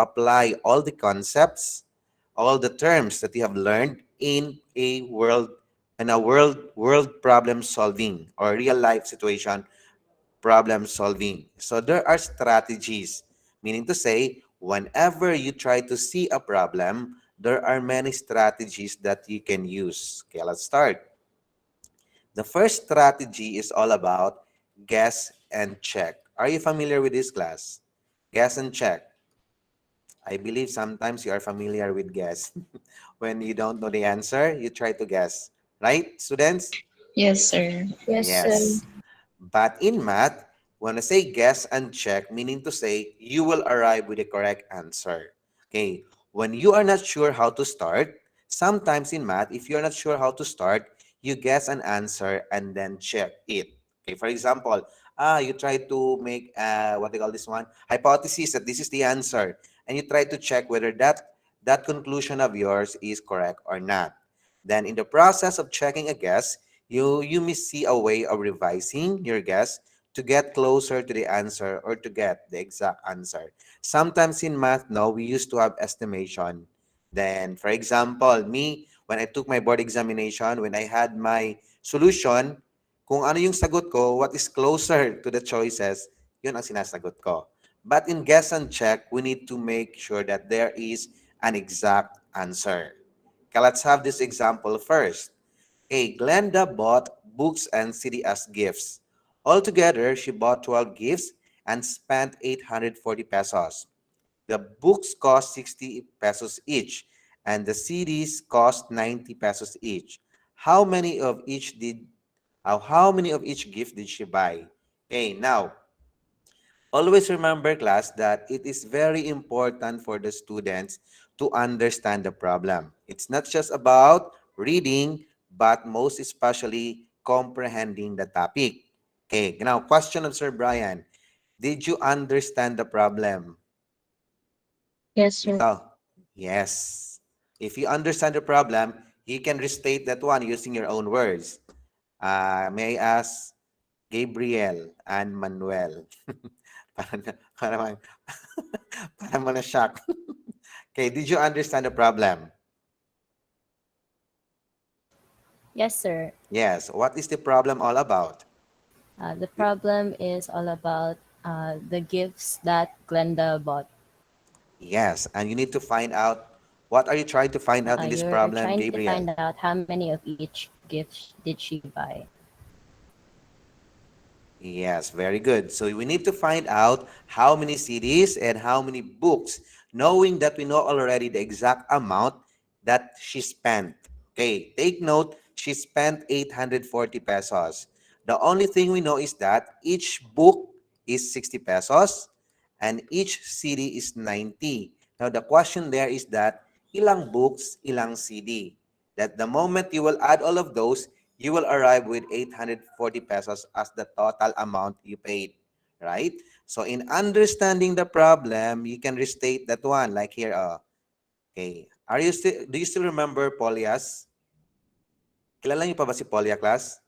apply all the concepts, all the terms that you have learned in a world problem solving or real life situation problem solving. So there are strategies, meaning to say, whenever you try to see a problem, there are many strategies that you can use. Okay, let's start. The first strategy is all about guess and check. Are you familiar with this class? Guess and check. I believe sometimes you are familiar with guess. When you don't know the answer, you try to guess. Right, students? Yes, sir. Yes, sir. Yes. But in math, when I say guess and check, meaning to say you will arrive with the correct answer. Okay. When you are not sure how to start, sometimes in math, if you're not sure how to start, you guess an answer and then check it. Okay. For example, you try to make what they call this one hypothesis that this is the answer, and you try to check whether that conclusion of yours is correct or not. Then, in the process of checking a guess, you may see a way of revising your guess to get closer to the answer or to get the exact answer. Sometimes in math, no, we used to have estimation. Then, for example, me, when I took my board examination, when I had my solution, kung ano yung sagot ko, what is closer to the choices, yun ang sinasagot ko. But in guess and check, we need to make sure that there is an exact answer. Okay, let's have this example first. Glenda bought books and CD as gifts. Altogether, she bought 12 gifts and spent 840 pesos. The books cost 60 pesos each, and the CDs cost 90 pesos each. How many of each did how many of each gift did she buy? Okay, now always remember, class, that it is very important for the students to understand the problem. It's not just about reading, but most especially comprehending the topic. Okay, now question of Sir Brian. Did you understand the problem? Yes, sir. Ito. Yes. If you understand the problem, you can restate that one using your own words. May I ask Gabriel and Manuel? Parang, parang, parang mo na-shock. Okay, did you understand the problem? Yes, sir. Yes. What is the problem all about? The problem is all about the gifts that Glenda bought. Yes, and you need to find out what are you trying to find out in this You're problem, trying to Gabriel? find out how many of each gift did she buy. Yes, very good. So we need to find out how many CDs and how many books, knowing that we know already the exact amount that she spent. Okay, take note, she spent 840 pesos. The only thing we know is that each book is 60 pesos and each CD is 90. Now the question there is that ilang books, ilang CD. That the moment you will add all of those, you will arrive with 840 pesos as the total amount you paid, right? So in understanding the problem, you can restate that one like here. Okay. Do you still remember Polias? Kilala niyo pa ba si Polia, class?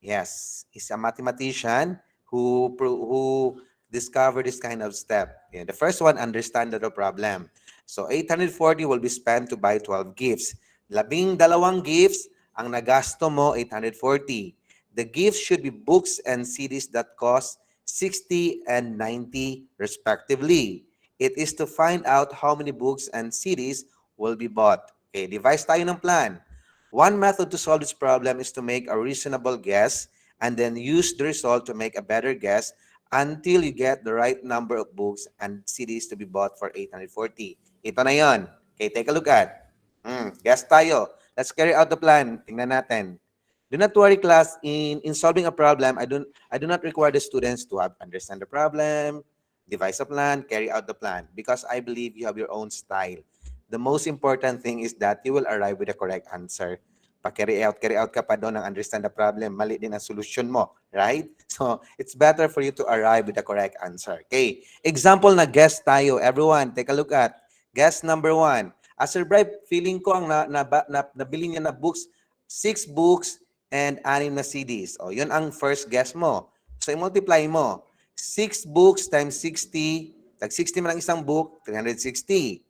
Yes, he's a mathematician who discovered this kind of step. Yeah, the first one, understand the problem. So 840 will be spent to buy 12 gifts. Labing-dalawang gifts, ang nagasto mo 840. The gifts should be books and CDs that cost 60 and 90 respectively. It is to find out how many books and CDs will be bought. Okay, devise tayo ng plan. One method to solve this problem is to make a reasonable guess and then use the result to make a better guess until you get the right number of books and CDs to be bought for 840. Ito na yon. Okay, take a look at. Guess tayo. Let's carry out the plan. Tingnan natin. Do not worry, class. In solving a problem, I do not require the students to understand the problem, devise a plan, carry out the plan, because I believe you have your own style. The most important thing is that you will arrive with the correct answer. Carry out ka pa doon ng understand the problem, mali din ang solution mo, right? So, it's better for you to arrive with the correct answer. Okay, example na guess tayo. Everyone, take a look at guess number 1. As Sir Bribe, feeling ko ang nabili niya na books, 6 books and 6 na CDs. O, yun ang first guess mo. So, i-multiply mo. 6 books times 60 tag 60 man ang isang book, 360.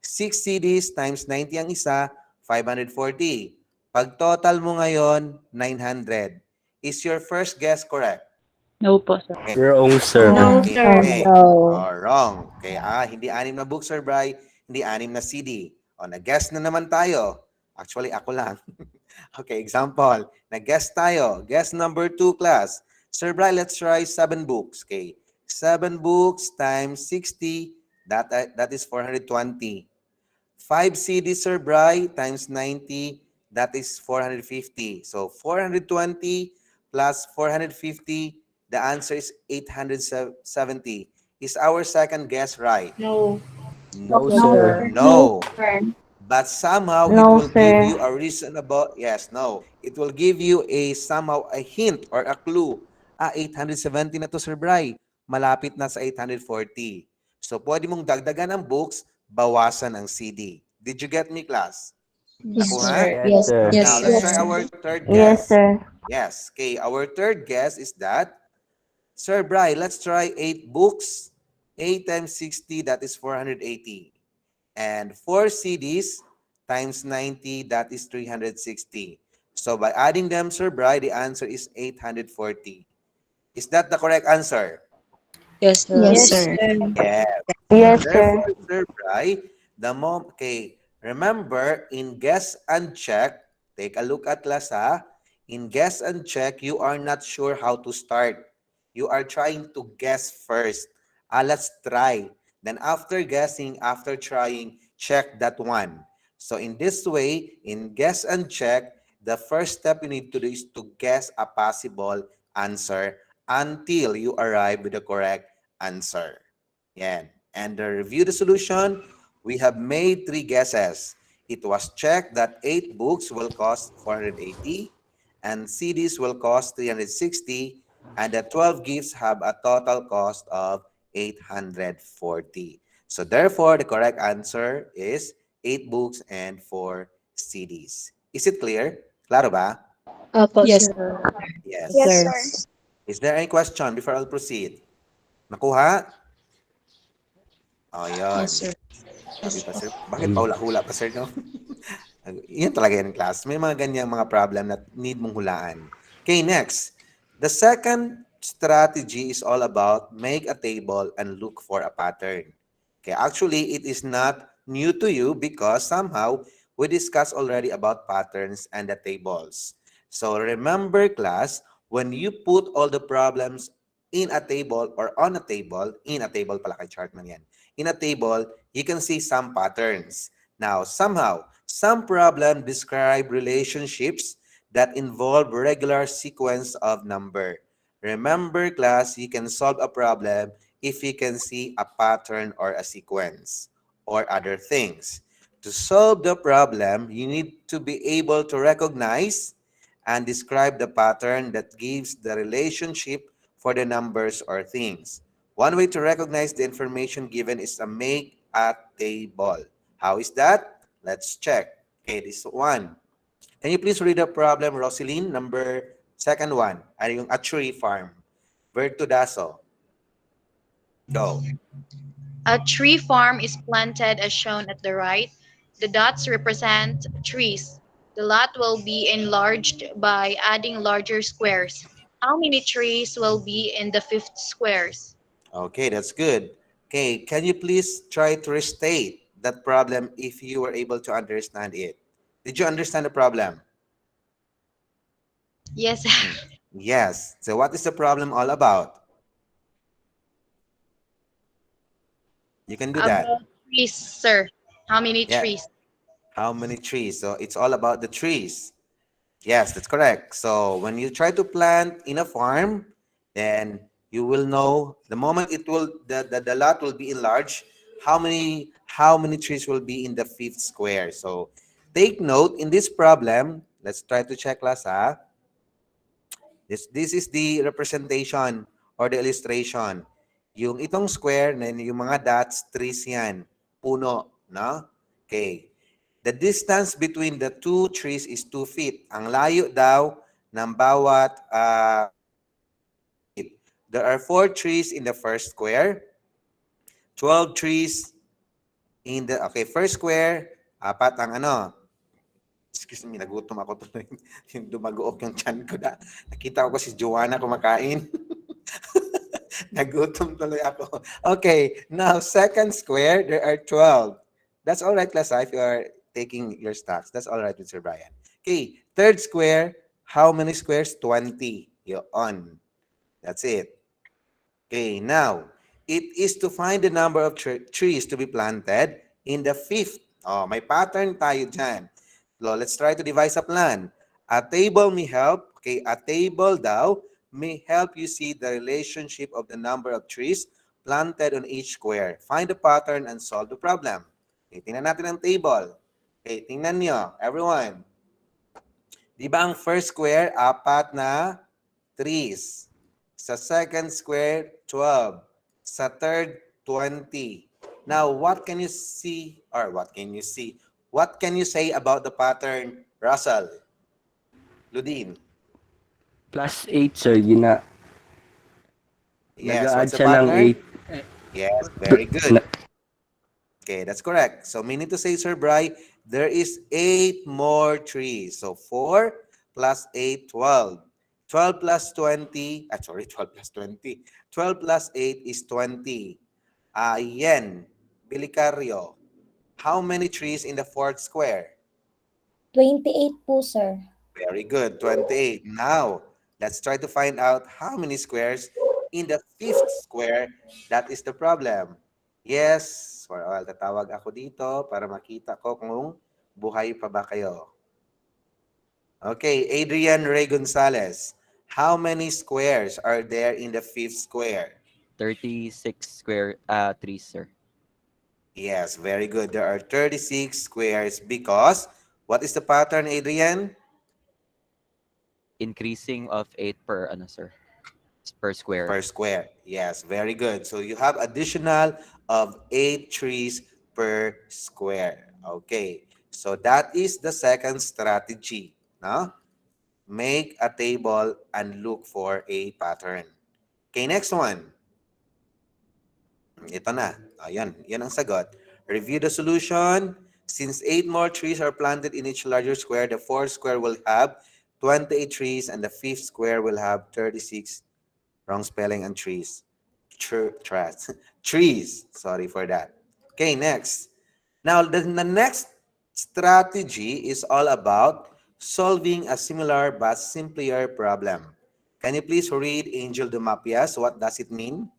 6 CDs times 90 ang isa, 540. Pag total mo ngayon, 900. Is your first guess correct? No po, sir. Okay. Wrong, sir. No, Okay. sir. No. Oh, wrong. Okay, hindi anim na books, Sir Bry. Hindi anim na CD. O, nag-guess na naman tayo. Actually, ako lang. Okay, example. Nag-guess tayo. Guess number 2, class. Sir Bry, let's try 7 books. Okay. 7 books times 60, that is 420. 5 CDs, Sir Bry, times 90, that is 450. So 420 plus 450, the answer is 870. Is our second guess right? No. No, Yes, No, sir. sir. sir. No. Sir. But somehow it No, will give sir. you a reasonable, yes, no. It will give you a somehow a hint or a clue. 870 na to, Sir Bry. Malapit na sa 840. So pwede mong dagdagan ang books, bawasan ang CD. Did you get me, class? Yes, Nakuha? sir. Yes, Yes, sir. Yes, Now, sir. let's sir. try our third Yes, guess. sir. Yes. Okay, our third guess is that, Sir Bry, let's try 8 books. 8 times 60, that is 480. And 4 CDs times 90, that is 360. So by adding them, Sir Bry, the answer is 840. Is that the correct answer? Yes, sir. Yes, Yes, sir. Yes. Yes, sir. Therefore, Sir Bry, okay, remember, in guess and check, take a look at class, ha? In guess and check, you are not sure how to start. You are trying to guess first. Let's try. Then after guessing, after trying, check that one. So in this way, in guess and check, the first step you need to do is to guess a possible answer until you arrive with the correct answer. Yan. And to review the solution, we have made 3 guesses. It was checked that 8 books will cost 480 and CDs will cost 360 and the 12 gifts have a total cost of 840. So therefore, the correct answer is 8 books and 4 CDs. Is it clear? Claro ba? Opo, Yes, sir. sir. Yes, Yes. Sir. sir. Is there any question before I'll proceed? Nakuha? Oh, Yes, yun. sir. Sabi pa, sir, bakit paula-hula pa, sir, no? Yan talaga yan, class. May mga ganyang mga problem na need mong hulaan. Okay, next. The second strategy is all about make a table and look for a pattern. Okay, actually, it is not new to you because somehow we discussed already about patterns and the tables. So remember, class, when you put all the problems in a table or on a table, in a table pala kay Chartman yan, in a table, you can see some patterns. Now, somehow, some problems describe relationships that involve regular sequence of number. Remember, class, you can solve a problem if you can see a pattern or a sequence or other things. To solve the problem, you need to be able to recognize and describe the pattern that gives the relationship for the numbers or things. One way to recognize the information given is to make a table. How is that? Let's check. Okay, this one. Can you please read the problem, Roseline? Number second one. Ay, yung a tree farm. Verb to Daso. Go. A tree farm is planted as shown at the right. The dots represent trees. The lot will be enlarged by adding larger squares. How many trees will be in the fifth squares? Okay, that's good. Okay, can you please try to restate that problem if you were able to understand it? Did you understand the problem? Yes, Yes. So what is the problem all about? You can do that. about trees, sir. How many Yeah. trees? How many trees? So it's all about the trees. Yes, that's correct. So when you try to plant in a farm, then you will know the moment it will the lot will be enlarged, how many trees will be in the fifth square. So take note in this problem. Let's try to check last. This is the representation or the illustration. Yung itong square na yung mga dots, trees yan. Puno, no? Okay. The distance between the two trees is 2 feet. Ang layo daw ng bawat feet. There are 4 trees in the first square, 12 trees in the, okay, first square, apat ang ano. Excuse me, nagutom ako tuloy. Yung dumagook yung chan ko na. Nakita ko si Joanna kumakain. Nagutom tuloy ako. Okay, now second square, there are 12. That's all right, class, if you are taking your stocks. That's all right with Sir Brian. Okay, third square, how many squares? 20. Yun. That's it. Okay, now, it is to find the number of trees to be planted in the fifth. Oh, may pattern tayo dyan. So, let's try to devise a plan. A table may help, okay, a table daw may help you see the relationship of the number of trees planted on each square. Find the pattern and solve the problem. Okay, tingnan natin ang table. Okay, tingnan nyo, everyone. Di ba ang first square, apat na trees. Sa second square, 12. Sa third, 20. Now, what can you see, or what can you see? What can you say about the pattern, Russell? Ludin? Plus 8, sir. Yes, Nag-a-add what's the siya ng pattern? 8. Yes, very good. Okay, that's correct. So meaning to say, Sir Bry, there is 8 more trees. So 4 plus 8, 12. 12 plus 20, 12 plus 20. 12 plus 8 is 20. Yen, Bilicario, how many trees in the fourth square? 28 po, sir. Very good, 28. Now, let's try to find out how many squares in the fifth square. That is the problem. Yes, well, tatawag ako dito para makita ko kung buhay pa ba kayo. Okay, Adrian Ray Gonzalez. How many squares are there in the fifth square? 36 square trees, sir. Yes, very good. There are 36 squares because, what is the pattern, Adrian? Increasing of 8 per sir. Per square. Per square. Yes, very good. So you have additional of 8 trees per square. Okay. So that is the second strategy. No? Make a table and look for a pattern. Okay, next one. Ito na. Ayan, yan ang sagot. Review the solution. Since 8 more trees are planted in each larger square, the fourth square will have 28 trees and the fifth square will have 36. Wrong spelling on trees. Trees. Sorry for that. Okay, next. Now, the next strategy is all about solving a similar but simpler problem. Can you please read Angel Dumapias? What does it mean?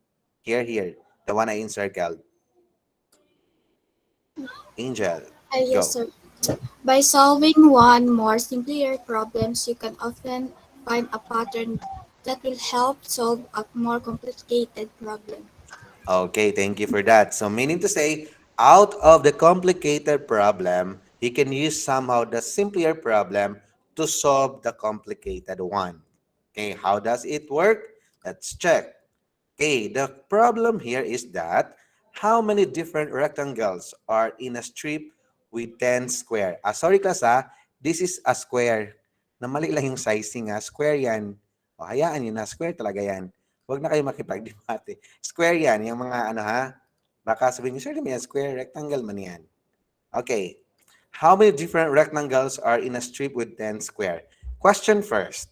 Here. The one I encircled. Angel, Yes, go. sir. By solving one more simpler problems, you can often find a pattern that will help solve a more complicated problem. Okay, thank you for that. So meaning to say, out of the complicated problem, you can use somehow the simpler problem to solve the complicated one. Okay, how does it work? Let's check. Okay, the problem here is that how many different rectangles are in a strip with 10 square? Sorry class this is a square. Na mali lang yung sizing square yan. O, hayaan yun na, square talaga yan. Huwag na kayo makipag-debate. Square yan, yung mga baka sabihin nyo, sir, yan, square, rectangle man yan. Okay, how many different rectangles are in a strip with 10 square? Question first.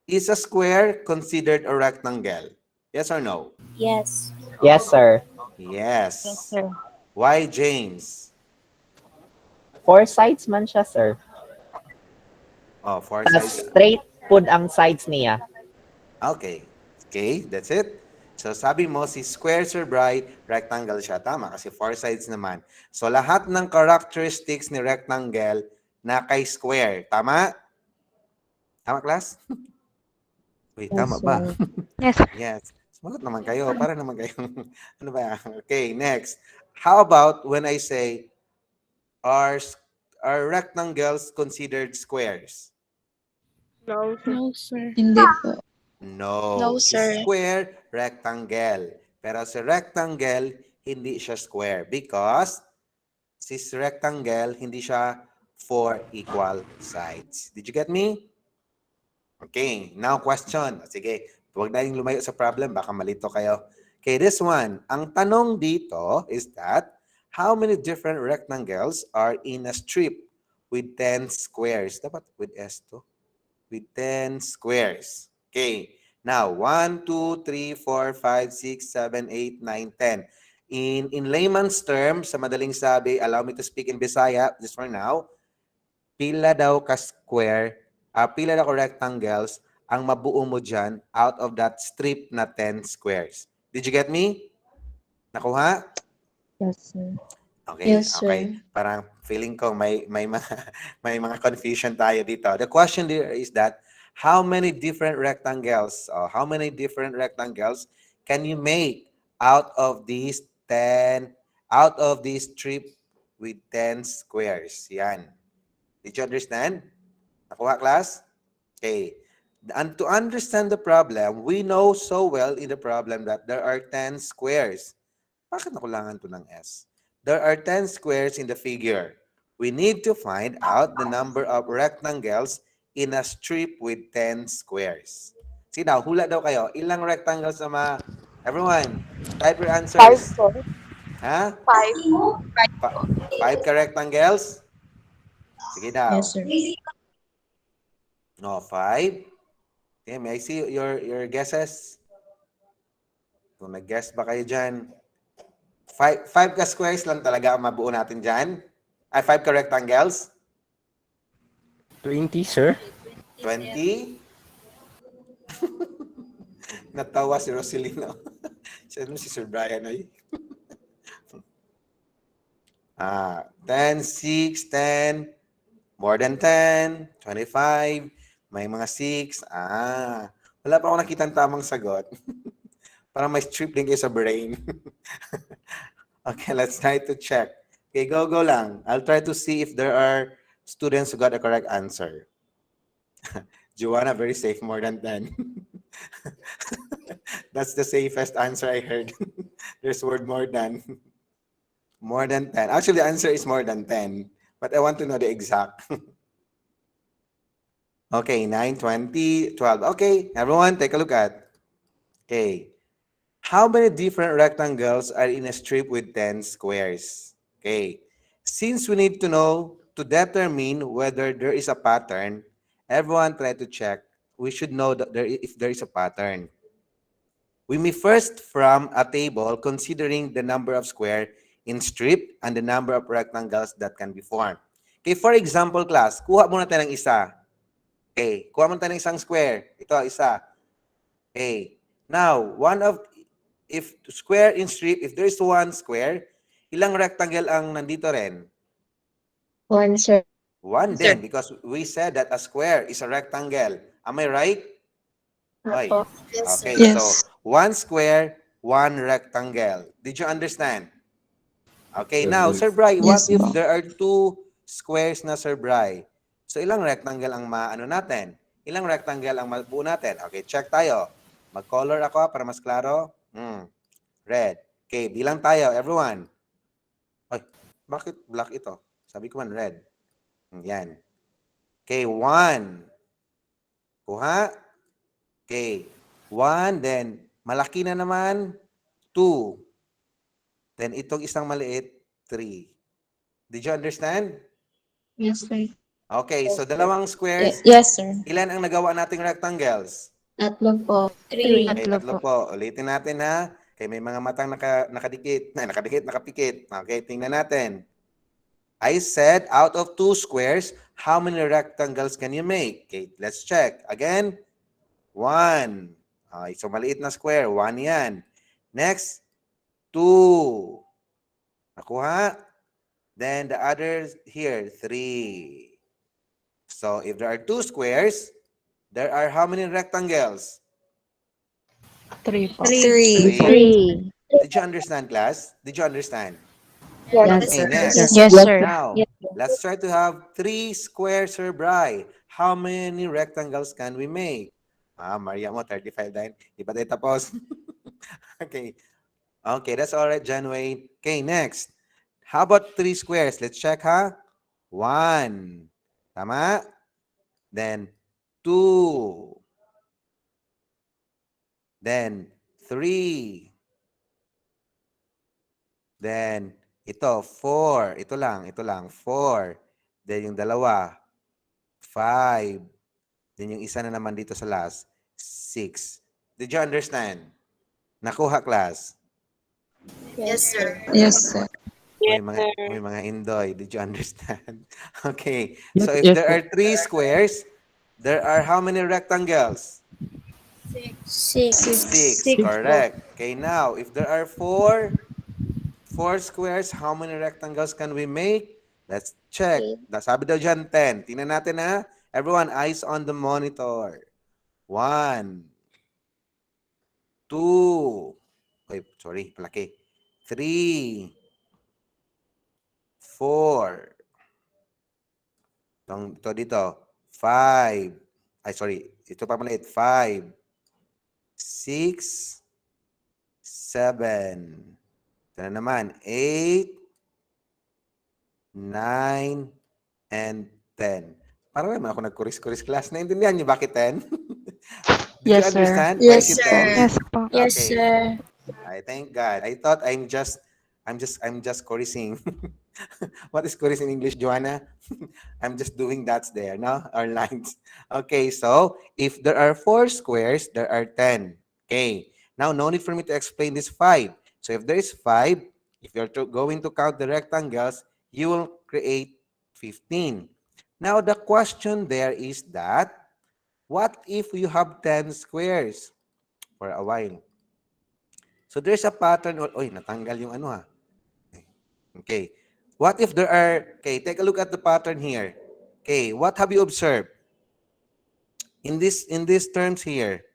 Is a square considered a rectangle? Yes or no? Yes. Yes, sir. Yes. Yes, sir. Why, James? 4 sides man siya, sir. Oh, four Tas sides. straight pud ang sides niya. Okay. Okay, that's it. So sabi mo, si square, Sir Bright, rectangle siya. Tama, kasi four sides naman. So lahat ng characteristics ni rectangle na kay square. Tama? Tama, class? Wait, Yes, tama ba? sir. Yes. Yes. Sumagot naman kayo. Para naman kayong, ano ba? Okay, next. How about when I say, are rectangles considered squares? No, sir. No, sir. Hindi po. No. No, Si sir. square, rectangle. Pero si rectangle, hindi siya square because si rectangle, hindi siya four equal sides. Did you get me? Okay, now question. Sige, huwag na yung lumayo sa problem, baka malito kayo. Okay, this one. Ang tanong dito is that, how many different rectangles are in a strip with 10 squares? Dapat with S to. With 10 squares. Okay. Now, 1, 2, 3, 4, 5, 6, 7, 8, 9, 10. In layman's terms, sa madaling sabi, allow me to speak in Bisaya just for now, pila daw ka square, pila daw ka rectangles ang mabuo mo dyan out of that strip na 10 squares. Did you get me? Nakuha? Yes, sir. Okay, Yes, okay. sir. Parang feeling ko may mga may mga confusion tayo dito. The question there is that, how many different rectangles or how many different rectangles can you make out of these 10 out of this strip with 10 squares? Yan. Did you understand? Nakuha, class? Okay. And to understand the problem, we know so well in the problem that there are 10 squares. Bakit nakulangan to ng S? There are 10 squares in the figure. We need to find out the number of rectangles in a strip with 10 squares. Sige daw, hula daw kayo. Ilang rectangles na Everyone, type your 5, answers. sir. Ha? 5. Five ka rectangles? Sige daw. Yes, sir. No, 5. Okay, may I see your guesses? Kung nag-guess ba kayo dyan? Five ka squares lang talaga ang mabuo natin dyan. Ay, 5 ka rectangles? 20, sir. 20? Natawa si Roselino. Siya si Sir Brian ay. 10, 6, 10, more than 10, 25, may mga 6. Wala pa ako nakitang tamang sagot. Parang may strip din kayo sa brain. Okay, let's try to check. Okay, go lang. I'll try to see if there are students who got the correct answer. Joanna, very safe, more than 10. That's the safest answer I heard. There's word more than. More than 10. Actually, the answer is more than 10. But I want to know the exact. Okay, 9, 20, 12. Okay, everyone, take a look at. Okay. How many different rectangles are in a strip with 10 squares? Okay. Since we need to know to determine whether there is a pattern, everyone try to check. We should know that if there is a pattern. We may first from a table considering the number of square in strip and the number of rectangles that can be formed. Okay, for example, class, kuha muna tayo ng isa. Okay, kuha muna tayo ng isang square. Ito, isa. Okay. Now, if square in strip, if there is one square, ilang rectangle ang nandito rin? 1, sir. One din, because we said that a square is a rectangle. Am I right? Oy. Yes, sir. Okay, so one square, one rectangle. Did you understand? Okay, now, Sir Bry, what if there are two squares na, Sir Bry? So, ilang rectangle ang maano natin? Ilang rectangle ang mabuo natin? Okay, check tayo. Mag-color ako para mas klaro. Red. Okay, bilang tayo, everyone. Ay, bakit black ito? Sabi ko man red. Yan. Okay, 1. Kuha. Okay. 1, then malaki na naman, 2. Then itong isang maliit, 3. Did you understand? Yes, sir. Okay, so dalawang squares. Yes, sir. Ilan ang nagawa nating rectangles? Tatlo po. 3. Okay, tatlo po. Ulitin natin ha. Okay, may mga matang nakadikit. Nakapikit. Okay, tingnan natin. I said, out of 2 squares, how many rectangles can you make? Okay, let's check. Again, 1. Okay, so maliit na square, 1 yan. Next, 2. Nakuha? Then the others here, 3. So if there are 2 squares, there are how many rectangles? 3 po. 3. 3. Did you understand, class? Did you understand? Yes, Okay, sir. next. Yes, sir. Now, let's try to have 3 squares, Sir Bry. How many rectangles can we make? Maria mo, 35 din. Di pa tayo tapos. Okay. Okay, that's all right, John Wayne. Okay, next. How about 3 squares? Let's check, ha? 1. Tama? Then, 2. Then, 3. Then, ito, 4. Ito lang, 4. Then, yung dalawa, 5. Then, yung isa na naman dito sa last, 6. Did you understand? Nakuha, class? Yes, sir. Yes, sir. May mga Indoy. Did you understand? Okay. Yes, So, if yes, there sir. are 3 squares, there are how many rectangles? 6. 6. Six po. Correct. Okay, now, if there are 4 squares, how many rectangles can we make? Let's check. Sabi daw dyan, 10. Tingnan natin ha. Everyone, eyes on the monitor. 1, 2. Wait, sorry, palaki. 3, 4. Ito dito. 5. Ay, sorry. Ito pa maliit. 5, 6, 7. Ito na naman. 8, 9, and 10. Parang naman ako nag-kuris-kuris class. Naintindihan niyo bakit 10? Did you Yes, sir. understand? Why is Yes, it sir. 10? Yes po. Yes, Okay. sir. I thank God. I thought I'm just chorusing. What is chorus in English, Joanna? I'm just doing dots there, no? Or lines. Okay, so if there are 4 squares, there are 10. Okay. Now, no need for me to explain this 5. So if there is 5, if you're going to count the rectangles, you will create 15. Now, the question there is that, what if you have 10 squares? For a while. So there's a pattern. Oy, natanggal yung ano ha. Okay. What if there are, okay, take a look at the pattern here. Okay, what have you observed? In these terms here,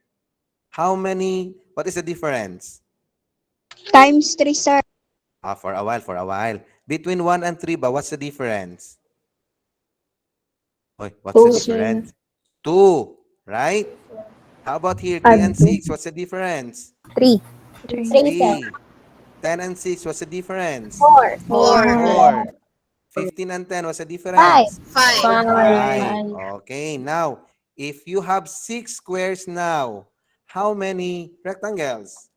what is the difference? Times 3, sir. For a while. Between 1 and 3 ba, what's the difference? Oy, what's the 2, sir. difference? 2, right? How about here, 3 and Add 2. 6, what's the difference? 3. 3. 10 and 6, what's the difference? 4. 4. 15 and 10, what's the difference? 5. 5. Okay, now, if you have 6 squares now, how many rectangles?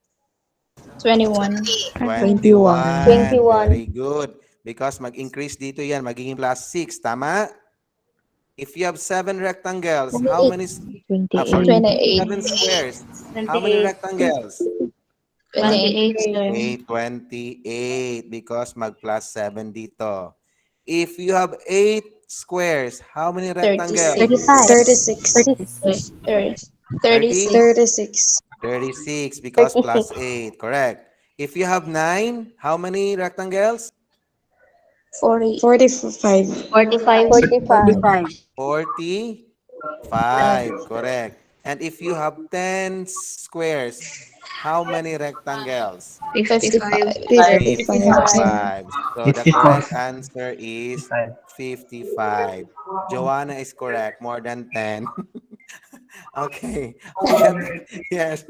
21. 21. 21. Very good. Because mag-increase dito yan, magiging plus 6. Tama? If you have 7 rectangles, how many? Sorry, 28. 7 squares. How many rectangles? 28, sir. Okay, 28 because mag-plus 7 dito. If you have 8 squares, how many rectangles? 36. 30? 36. 36 because plus 8, correct. If you have 9, how many rectangles? 45. 45, correct. And if you have 10 squares, how many rectangles? 55. 55. So the 54. correct answer is 55. Joanna is correct, more than 10. Okay. Yes.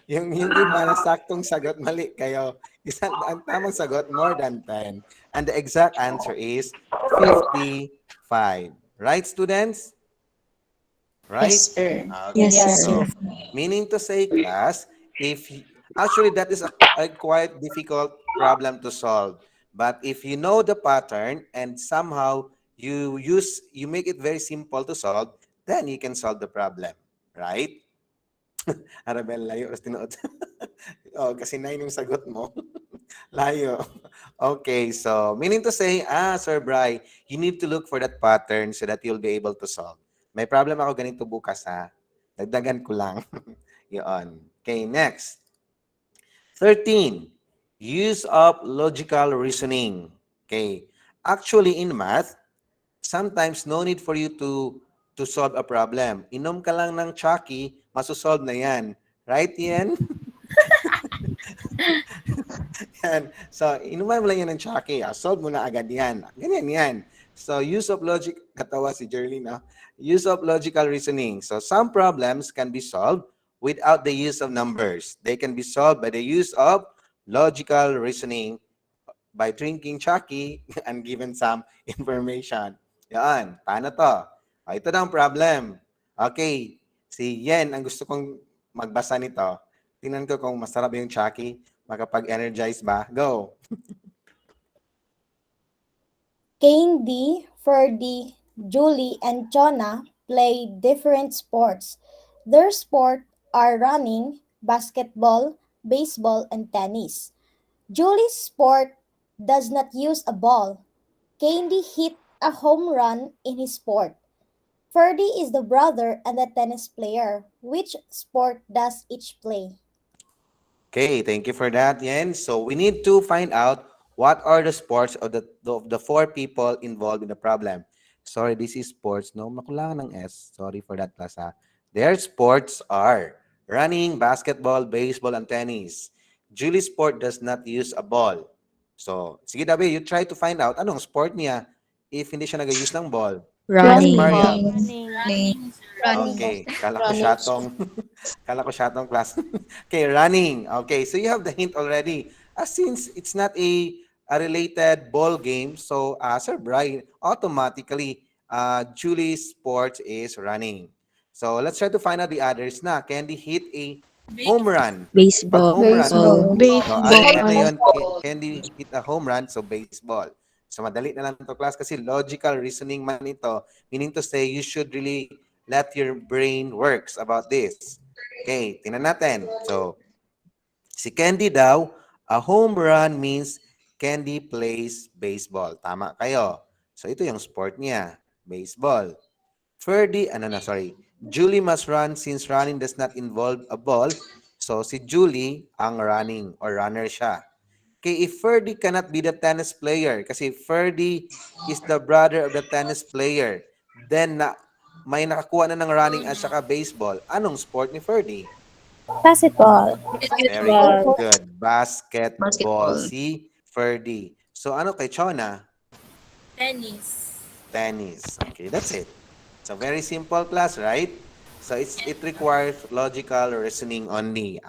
Yung iba na saktong sagot, mali kayo. Ang tamang sagot, more than 10. And the exact answer is 55. Right, students? Right? Yes, sir. Okay. Yes, So, sir. meaning to say, class, actually that is a quite difficult problem to solve. But if you know the pattern and somehow you make it very simple to solve, then you can solve the problem. Right? Arabel, layo. Tinuot. Oh, kasi 9 yung sagot mo. Layo. Okay, so meaning to say, Sir Bry, you need to look for that pattern so that you'll be able to solve. May problem ako ganito bukas ha. Dagdagan ko lang. Yun. Okay, next. 13. Use of logical reasoning. Okay. Actually, in math, sometimes no need for you to solve a problem. Inom ka lang ng Chucky, masosolve na yan. Right, Ian? Yan. So, inuman mo lang yan ng Chucky. Solve mo na agad yan. Ganyan yan. So, use of logic, katawa si Jerlyn, no? Use of logical reasoning. So, some problems can be solved without the use of numbers. They can be solved by the use of logical reasoning by drinking Chucky and given some information. Yan. Paano to? Ito na ang problem. Okay. Si Yen ang gusto kong magbasa nito. Tingnan ko kung masarap yung Chucky. Makapag-energize ba? Go. Candy, Ferdy, Julie, and Jonah play different sports. Their sports are running, basketball, baseball, and tennis. Julie's sport does not use a ball. Candy hit a home run in his sport. Ferdy is the brother and the tennis player. Which sport does each play? Okay, thank you for that, Yen. So we need to find out what are the sports of the four people involved in the problem. Sorry, this is sports. No, makulangan ng S. Sorry for that, class. Ha. Their sports are running, basketball, baseball, and tennis. Julie's sport does not use a ball. So, sige Dabi, you try to find out anong sport niya if hindi siya nag-use ng ball. Yes, Running. Mariam. Running. Running. Okay, kala ko Running. syatong kala ko syatong class. Okay, running. Okay, so you have the hint already. Since it's not a related ball game, so Sir Brian, automatically Julie's sport is running. So let's try to find out the others na. Candy hit a home run. Pag Baseball. home run, Baseball. no, anong hit na Baseball. yun? Candy hit a home run, so baseball. So madali na lang to class kasi logical reasoning man ito. Meaning to say, you should really let your brain works about this. Okay, tingnan natin. So, si Candy daw, a home run means Candy plays baseball. Tama kayo. So, ito yung sport niya, baseball. Ferdy, sorry. Julie must run since running does not involve a ball. So, si Julie ang running or runner siya. Okay, if Ferdy cannot be the tennis player, kasi Ferdy is the brother of the tennis player, then may nakakuha na ng running at saka baseball. Anong sport ni Ferdy? Basketball. Very Basketball. good. Basketball. Basketball. Si Ferdy. So ano kay Chona? Tennis. Tennis. Okay, that's it. It's a very simple class, right? So it requires logical reasoning only.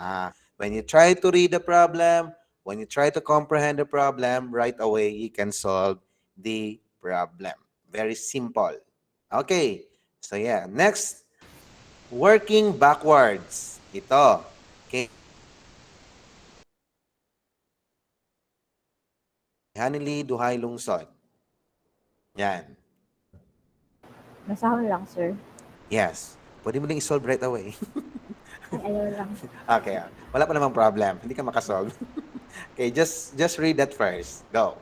When you try to read the problem, when you try to comprehend the problem, right away you can solve the problem. Very simple. Okay. So yeah, next, working backwards. Ito. Okay. Hanili duhay lungsod. Yan. Nasahon lang, sir. Yes. Pwede mo din i-solve right away. Ay, ayaw lang. Okay. Wala pa namang problem. Hindi ka makasolve. Okay, just read that first. Go.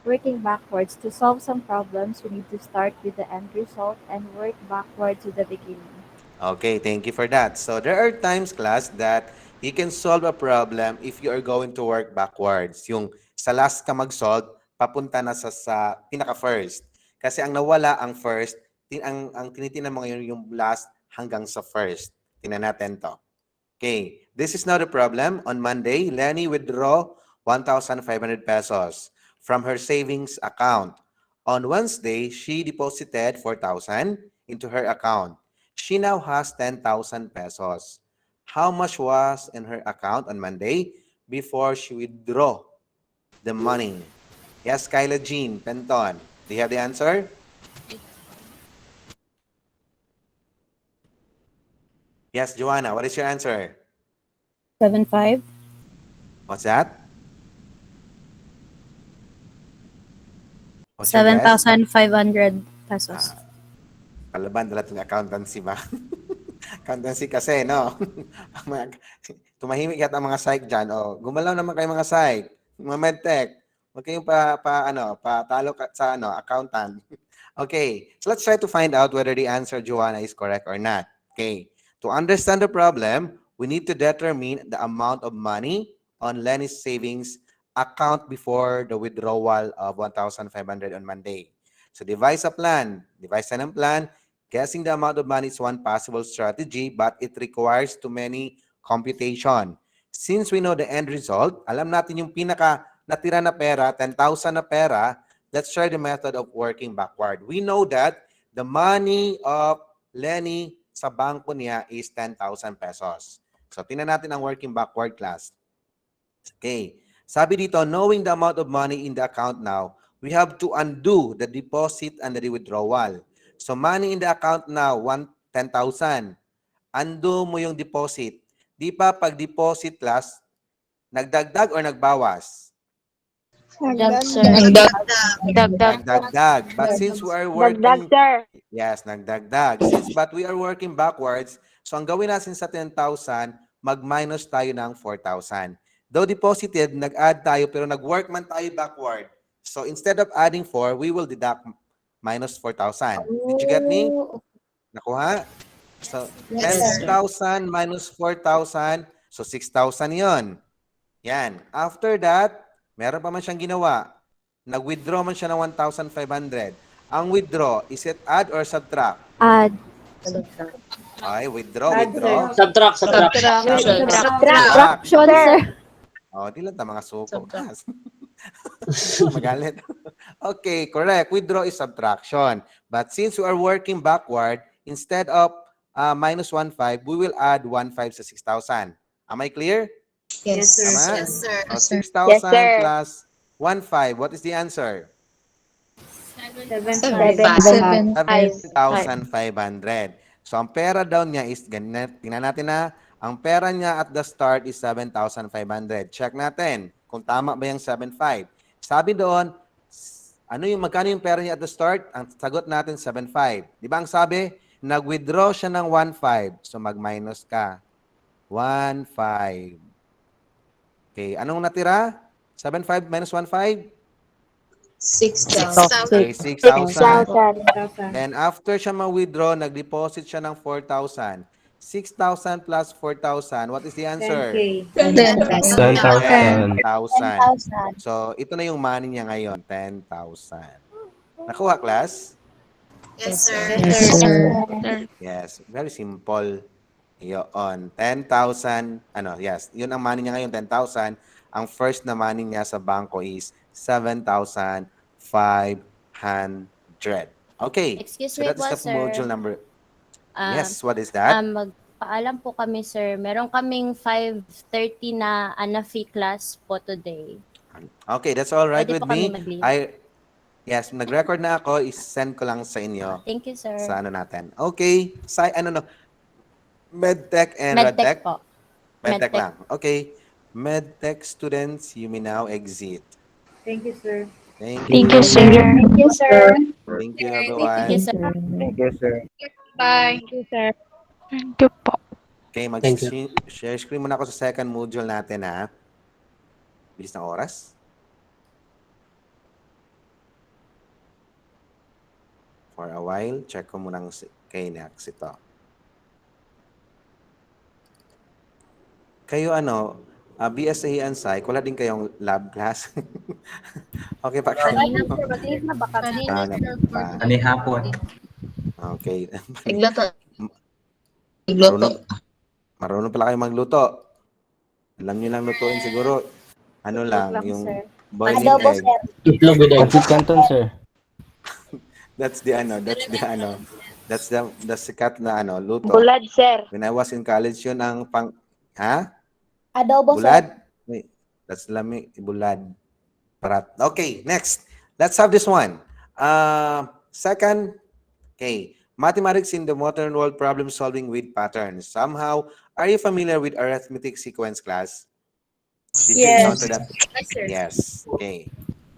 Working backwards. To solve some problems, we need to start with the end result and work backward to the beginning. Okay, thank you for that. So there are times, class, that you can solve a problem if you are going to work backwards. Yung sa last ka mag-solve, papunta na sa pinaka-first. Kasi ang nawala ang first, ang tinitingnan mo ngayon yung last hanggang sa first. Tingnan natin to. Okay, this is now the problem. On Monday, Lenny withdraw 1,500 pesos from her savings account. On Wednesday, she deposited 4,000 into her account. She now has 10,000 pesos. How much was in her account on Monday before she withdraw the money? Yes, Kyla Jean, Penton. Do you have the answer? Yes, Joanna, what is your answer? 7.5. What's that? What's your guess? 7,500 pesos. Kalaban dala ng accountancy ba? Accountancy kasi, no? Tumahimik yata ang mga psych dyan. Oh, gumalaw naman kayo mga psych, mga medtech. Huwag kayong patalo sa accountant. Okay, so let's try to find out whether the answer, Joanna, is correct or not. Okay, to understand the problem, we need to determine the amount of money on Lenny's savings account before the withdrawal of 1,500 on Monday. So devise a plan. Devise ng plan. Guessing the amount of money is one possible strategy, but it requires too many computation. Since we know the end result, alam natin yung pinaka natira na pera, 10,000 na pera, let's try the method of working backward. We know that the money of Lenny sa bangko niya is 10,000 pesos. So, tingnan natin ang working backward, class. Okay. Sabi dito, knowing the amount of money in the account now, we have to undo the deposit and the withdrawal. So, money in the account now, 10,000. Undo mo yung deposit. Di pa pag deposit, class, nagdagdag or nagbawas? Dag, sir. Nagdagdag. But since we are working, yes, nagdagdag. But we are working backwards, so ang gawin natin sa 10,000, mag-minus tayo ng 4,000. Though deposited, nag-add tayo, pero nag-work man tayo backward. So instead of adding 4, we will deduct minus 4,000. Did you get me? Nakuha? So, Yes, sir. 10,000 minus 4,000, so 6,000 yon. Yan. After that, meron pa man siyang ginawa. Nag-withdraw man siya ng 1,500. Ang withdraw, is it add or subtract? Add. Ay, withdraw. Subtraction, Subtract. sir. Oh, di lang ta mga suko. Magalit. Okay, correct. Withdraw is subtraction. But since we are working backward, instead of minus 1,500, we will add 1,500 sa 6,000. Am I clear? Yes, sir. Tama? Yes, sir. So 6,000 plus 1,500. What is the answer? 7,500. So, ang pera daw niya is, tingnan natin na, ang pera niya at the start is 7,500. Check natin kung tama ba yung 7,500. Sabi doon, magkano yung pera niya at the start? Ang sagot natin, 7,500. Di ba ang sabi? Nag-withdraw siya ng 1,500. So, mag-minus ka. 1,500. Okay, anong natira? 7,500 minus 1,500? 6,000. Okay, 6,000. Then after siya ma-withdraw, nag-deposit siya ng 4,000. 6,000 plus 4,000. What is the answer? 10,000. 10,000. So, ito na yung money niya ngayon. 10,000. Nakuha, class? Yes, sir. Yes, sir. Yes. Very simple. Yun. 10,000. Yes. Yun ang money niya ngayon, 10,000. Ang first na money niya sa bangko is 7,500. Okay. Excuse So me that is po, the sir. module number. Um, Yes, what is that? Magpaalam po kami, sir. Meron kaming 5:30 na Anafi class po today. Okay, that's all right Pwede with po kami me. mag-leave. Yes, nag-record na ako. I-send ko lang sa inyo Thank you, sir. sa natin. Okay. Medtech and Medtech Radtech? po. Medtech Medtech. lang. Okay. Medtech students, you may now exit. Thank you, sir. Thank you. Thank you, sir. Thank you, sir. Thank you, Thank everyone. you, sir. Thank you, sir. Bye. Thank you po. Okay, mag-share screen muna ako sa second module natin, ha? Bilis ng oras. For a while, check ko muna kay Nex ito. Kayo BSA and Psych, wala din kayong lab class? Okay pa kayo? Mag-leave na ba kami? Ani hapon. Okay. Igluto. Marunong pala kayo magluto. Alam niyo lang lutuin siguro. Ano lang, yung boiling Adobo, egg. sir. Itlog with egg. Pancit Canton, sir. That's the sikat na luto. Bulad, sir. When I was in college, yun ang Adobo, sir. bulad? Wait, that's bulad. Parat. Okay, next. Let's have this one. Second, okay. Mathematics in the modern world, problem solving with patterns. Somehow, are you familiar with arithmetic sequence, class? Did you encounter that? Yes, sir. Yes. Okay.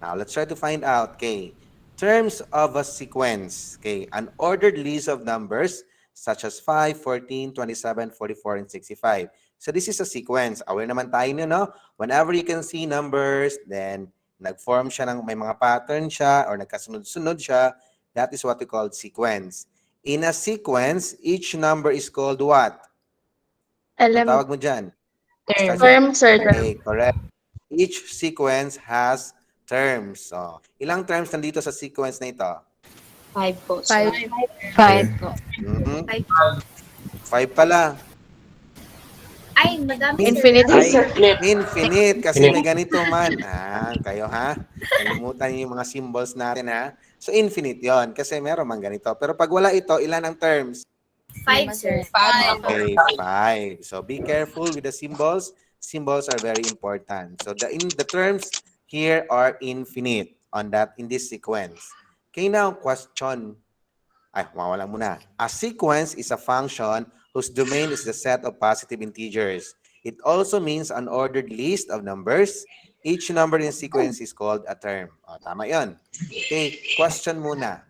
Now, let's try to find out. Okay. Terms of a sequence. Okay. An ordered list of numbers such as 5, 14, 27, 44, and 65. So, this is a sequence. Aware naman tayo nyo, no? Whenever you can see numbers, then nag-form siya may mga pattern siya or nagkasunod-sunod siya, that is what we call sequence. In a sequence, each number is called what? Ang tawag mo dyan? Term, sir. Okay, correct. Each sequence has terms. So, ilang terms nandito sa sequence na ito? 5 po, sir. 5 po. Five pala. Ay, madami, Infinite, sir. Infinite. Kasi may ganito man. Kayo ha? Kalimutan niyo yung mga symbols natin ha? So, infinite yon kasi meron man ganito. Pero pag wala ito, ilan ang terms? 5, sir. Okay, 5. So, be careful with the symbols. Symbols are very important. So, the terms here are infinite in this sequence. Okay, now, question. Mawalan muna. A sequence is a function whose domain is the set of positive integers. It also means an ordered list of numbers. Each number in sequence is called a term. O, tama yun. Okay, question muna.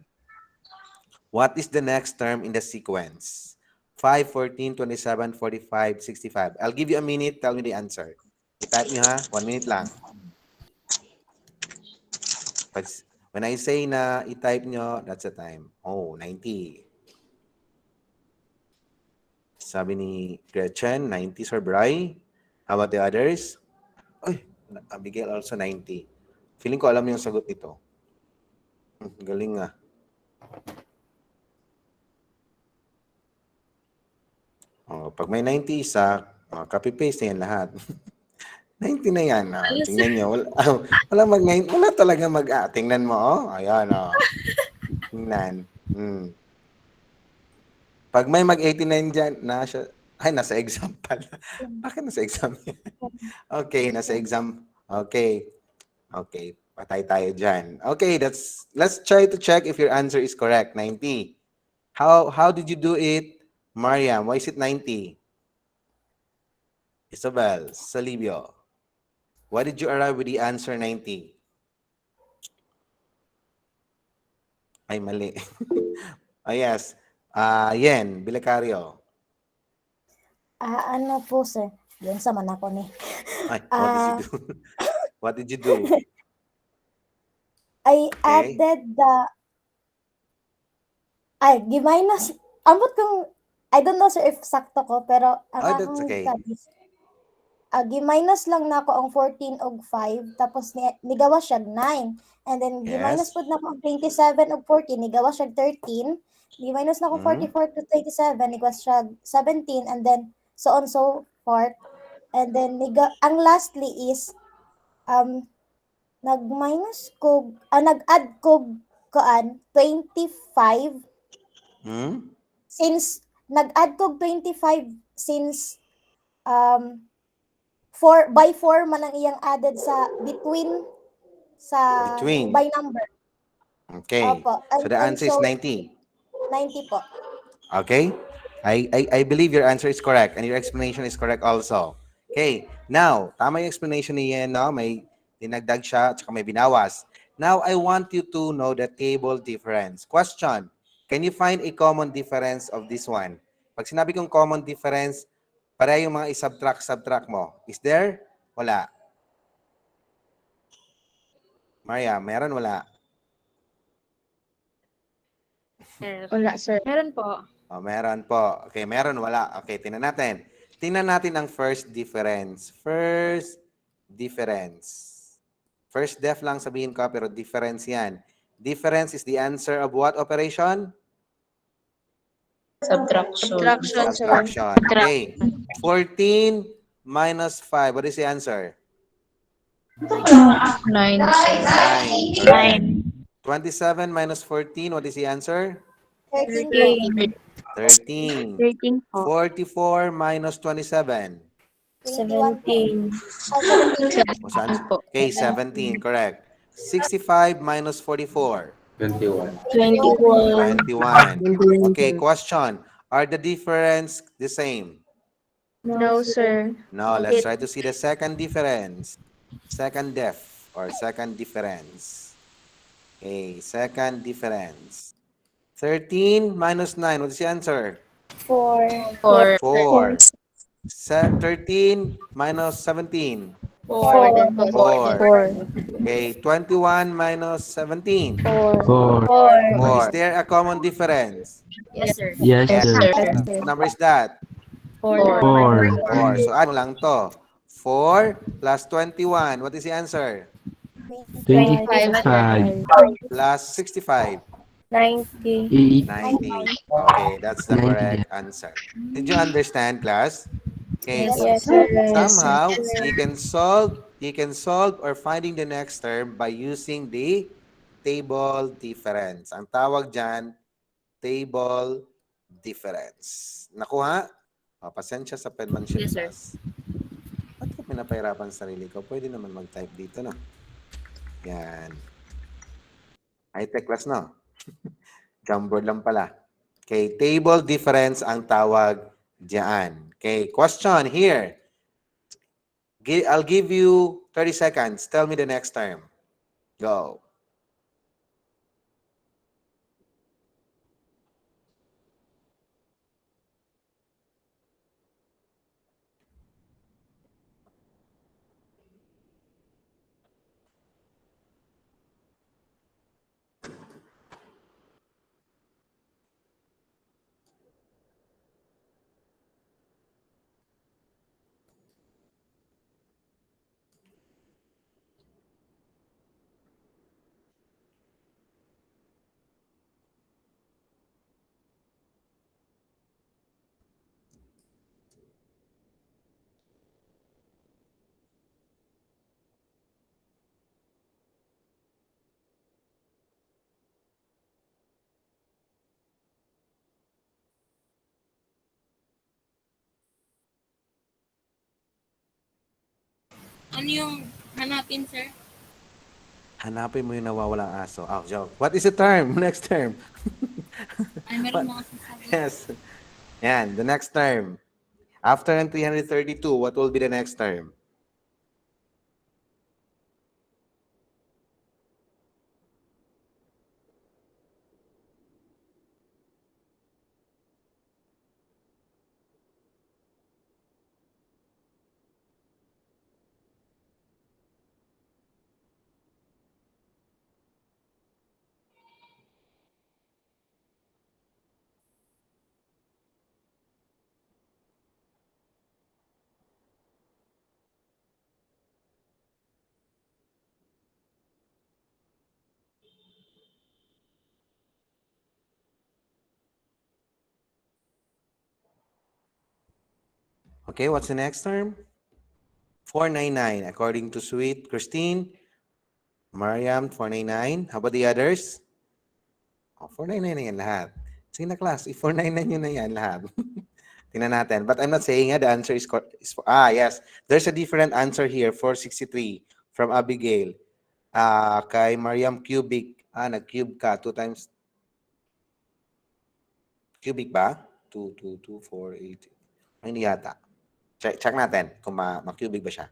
What is the next term in the sequence? 5, 14, 27, 45, 65. I'll give you a minute. Tell me the answer. I-type nyo ha. 1 minute lang. Pag, when I say na i-type nyo, that's the time. Oh, 90. Sabi ni Gretchen, 90 Sir Bry. How about the others? Ay, Abigail also 90. Feeling ko alam yung sagot nito. Galing nga. Oh, pag may 90 isa, copy-paste na yan lahat. 90 na yan. Tingnan nyo. Wala, wala talaga tingnan mo. Oh. Ayan. Oh. Tingnan. Pag may mag-89 dyan, nasa exam pala. Bakit nasa exam yan? Okay, nasa exam. Okay. Okay, patay tayo dyan. Okay, let's try to check if your answer is correct. 90. How did you do it, Mariam? Why is it 90? Isabel, Salibio. Why did you arrive with the answer 90? Ay, mali. Oh, yes. Yen, Bilacario. Ano po, sir? Yan sa man ako ni. Ay, what did you do? What did you do? I added the... Giminus... Ambot kong... I don't know, sir, if sakto ko, pero... That's okay. Giminus lang na ako ang 14 og 5, tapos nigawa siya 9. And then, giminus po na ako ang 27 og 14, nigawa siya 13. Giminus na ako 44 to 27, nigawa siya 17, and then, so on so forth. And then, ang lastly is, nag-minus ko, nag-add ko, 25. Since, nag-add ko 25, since, by 4 man ang iyang added sa between by number. Okay. Opo. So the answer is 90. 90 po. Okay. I believe your answer is correct and your explanation is correct also. Okay. Now, tama yung explanation ni Yen, no? May dinagdag siya at saka may binawas. Now, I want you to know the table difference. Question. Can you find a common difference of this one? Pag sinabi kong common difference, pareho yung mga i-subtract mo. Is there? Wala. Maria, meron? Wala? Wala, sir. Meron po. Oh, meron po. Okay, meron? Wala. Okay, tingnan natin. Tingnan natin ang first difference. First difference. First def lang sabihin ko, pero difference yan. Difference is the answer of what operation? Subtraction. Subtraction. Okay. 14 minus 5. What is the answer? 9. 9. 27 minus 14. What is the answer? 13. 13. 13 po. 44 minus 27. 17. Okay, 17. Correct. 65 minus 44. 21. 21. Okay, question. Are the difference the same? No, sir. No, let's try to see the second difference. Second def or second difference. Okay, second difference. 13 minus 9. What is the answer? 4. 4. 13 minus 17. 4. 4. Okay, 21 minus 17. 4. 4. Is there a common difference? Yes, sir. Yes, sir. What number is that? 4. 4. So add lang to. 4 plus 21. What is the answer? 25. Plus 65. 90. 90. Okay, that's the correct answer. Did you understand, class? Okay. Yes, sir. Somehow, you can solve or finding the next term by using the table difference. Ang tawag dyan, table difference. Nakuha? O, pasensya sa penmanship Yes, sir. class. Ba't ko pinapahirapan sa sarili ko? Pwede naman mag-type dito, no? Yan. High-tech class, no? Jamboard lang pala. Okay, table difference ang tawag diyan. Okay, question here. I'll give you 30 seconds. Tell me the next term. Go. Ano yung hanapin, sir? Hanapin mo yung nawawalang aso. Oh, joke. What is the term? Next term. Ay, meron mga sasabi. Yes. Yan, the next term. After ng 332, what will be the next term? Okay, what's the next term? 499, according to Sweet Christine, Mariam, 499. How about the others? Oh, 499 na yan lahat. Sige na class, 499 nyo na yan lahat. Tingnan natin. But I'm not saying the answer yes. There's a different answer here, 463 from Abigail. Kay Mariam cubic. Nag-cube ka. 2 times cubic ba? 2, 2, 2, 4, 8. Hindi yata. Check natin kung ma-cubic ba siya.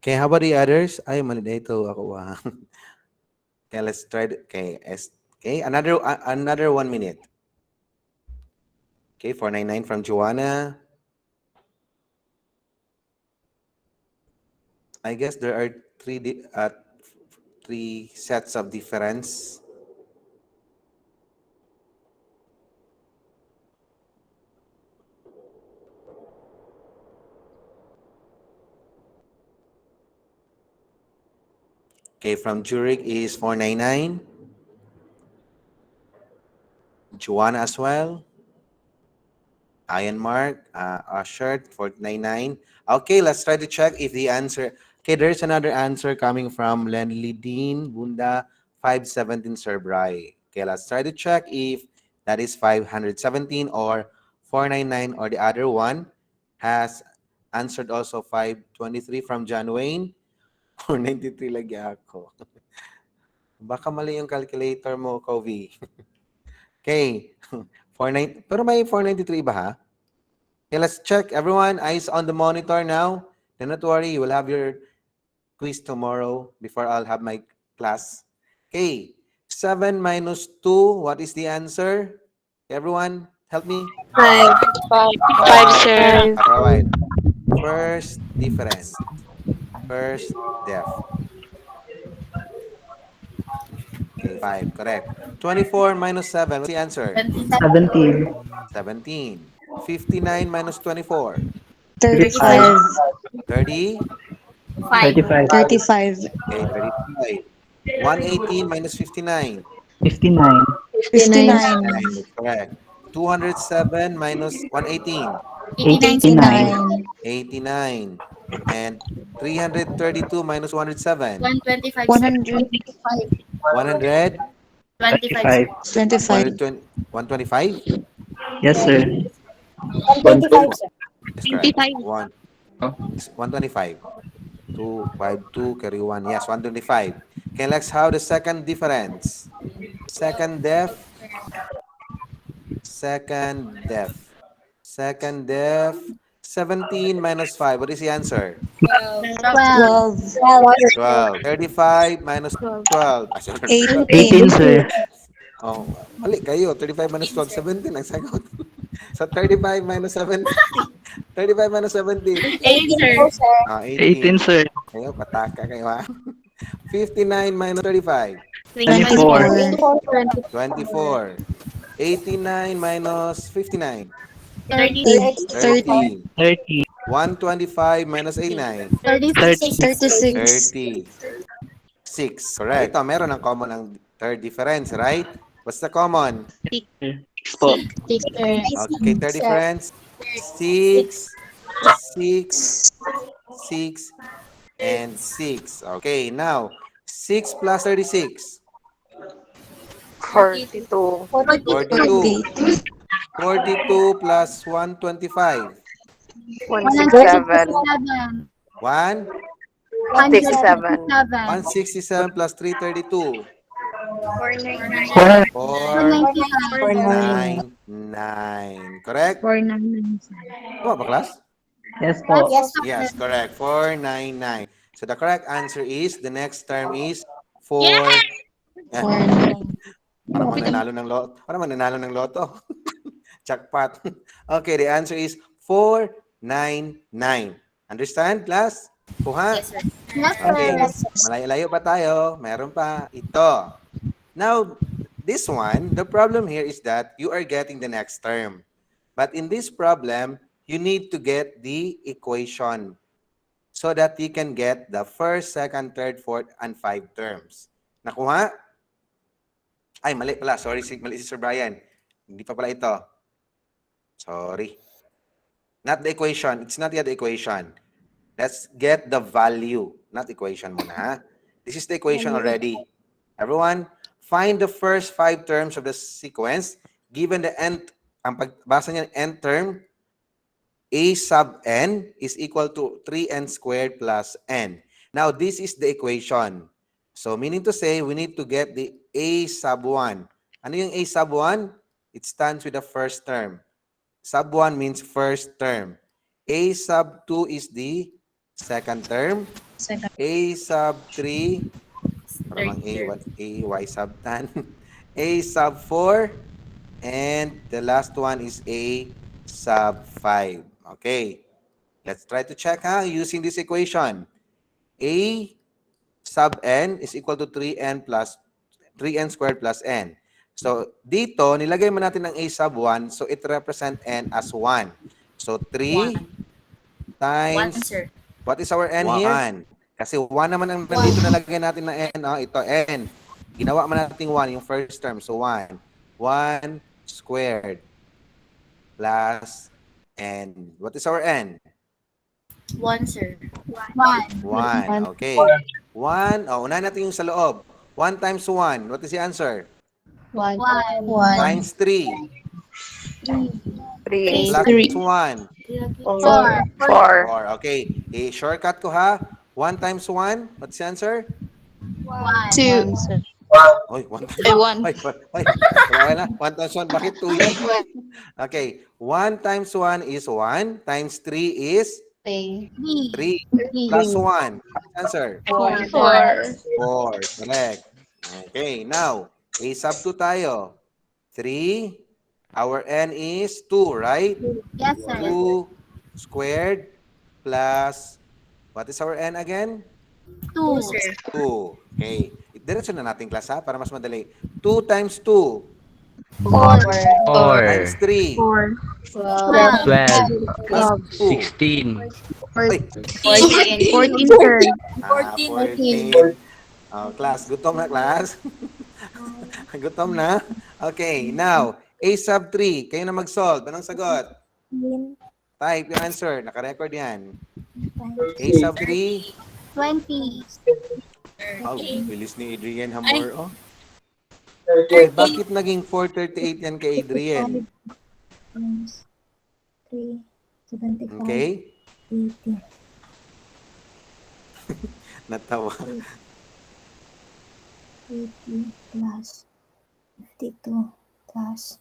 Okay, how about the others? Ay, mali dito ako. Okay, let's try it. Okay, another 1 minute. Okay, 499 from Joanna. I guess there are three sets of difference. Okay, from Zurich is 499. Joanna as well. Ian Mark, Shirt 499. Okay, let's try to check if the answer. Okay, there's another answer coming from Lenly Dean Bunda 517 Serbrai. Okay, let's try to check if that is 517 or 499 or the other one has answered also 523 from John Wayne. 493 lagi ako. Baka mali yung calculator mo, Kobe. Okay. 49, pero may 493 ba ha? Okay, let's check. Everyone, eyes on the monitor now. Do not worry, you will have your quiz tomorrow before I'll have my class. Okay. 7 minus 2, what is the answer? Everyone, help me. 5. 5, sir. All right. First difference. First def. Okay, 5. Correct. 24 minus 7. What's the answer? 17. 17. 59 minus 24. 35. 30. 35. 35. Okay, 35. 118 minus 59. 59. 59. 9. Correct. 207 minus 118. 89. 89. And 332 minus 107. 125, sir. 100. 100? 25, 25. sir. 120, 125? Yes, sir. 125, sir. That's correct. 25. 125. 252 carry 1. Yes, 125. Okay, let's have the second difference. Second def. Second def. Second def. 17 minus 5. What is the answer? 12. 12. 12. 35 minus 12. Ah, sorry, 18, 18. sir. oh, mali kayo. 35 minus 12, 17. Ang sagot. So, 35 minus 17. 35 minus 17. 18, sir. sir. 18, 18. sir. Kayo, pataka kayo ha. 59 minus 35. 24. 24. 89 minus 59. 30. 30. 30. 125 minus 89. 36. 36. Correct. Ito, meron ng common ang third difference, right? What's the common? 6 po. 6, sir. Okay, third difference. 6, 6, 6, and 6. Okay, now, 6 plus 36. 42. 42. 42 plus 125. 167. 1? 167. 167 plus 332. 499. 499. Correct? 499. Tama ba, class? Yes po. Yes, Yes, correct. 499. So the correct answer is, the next term is 4. Para mananalo ng loto. Para mananalo ng loto. Jackpot. Okay, the answer is 499. Understand, class? Kuha? Yes, sir. Okay. Malayo-layo pa tayo. Meron pa. Ito. Now, this one, the problem here is that you are getting the next term. But in this problem, you need to get the equation so that you can get the first, second, third, fourth, and 5 terms. Nakuha? Ay, mali pala. Sorry, mali si Sir Brian. Hindi pa pala ito. Sorry. Not the equation. It's not yet the equation. Let's get the value. Not equation muna, ha? This is the equation already. Everyone, find the first 5 terms of the sequence given the nth, ang pagbasa niya nth term, a sub n is equal to 3n squared plus n. Now, this is the equation. So, meaning to say, we need to get the a sub 1. Ano yung a sub 1? It stands with the first term. Sub 1 means first term. A sub 2 is the second term. A sub 3, parang A, Y sub tan. A sub 4, and the last one is A sub 5. Okay. Let's try to check using this equation. A sub n is equal to 3n squared plus n. So, dito, nilagay mo natin ang a sub 1, so it represent n as 1. So, 3 times, 1, sir. what is our n here? 1. Kasi 1 naman ang nandito nalagay natin na n. Ito, n. Ginawa mo natin 1, yung first term. So, 1. 1 squared plus n. What is our n? 1, sir. 1. Okay. 1. Unahin natin yung sa loob. 1 times 1. What is the answer? 1. Times 3. 3. Plus 1. 4. Okay. Shortcut ko ha. 1 times 1. What's the answer? 2. Oy, 1 times 1. Oy. Wala na. 1 times 1. Bakit 2 yan? Okay. 1 times 1 is 1. Times 3 is 3. Plus 1. Answer? 4. 4. Correct. Okay. Now, a sub 2 tayo. 3. Our n is 2, right? Yes, sir. 2 squared plus, what is our n again? 2, sir. 2. Okay. Diretso na natin, class, ha? Para mas madali. 2 times 2 4. times 3 12. plus 2. 16. Ay, 14, sir. 14. Class, gutom na, class? Gutom na? Okay, now, a sub 3. Kayo na mag-solve. Anong sagot? Type yung answer. Naka-record yan. A Times sub 3. 20. Oh, 30. bilis ni Adrian Hamor. Oh. Ay, 30. bakit naging 438 yan kay Adrian? 35 times 3. 75. Okay? 80. Natawa. 80 plus 52 plus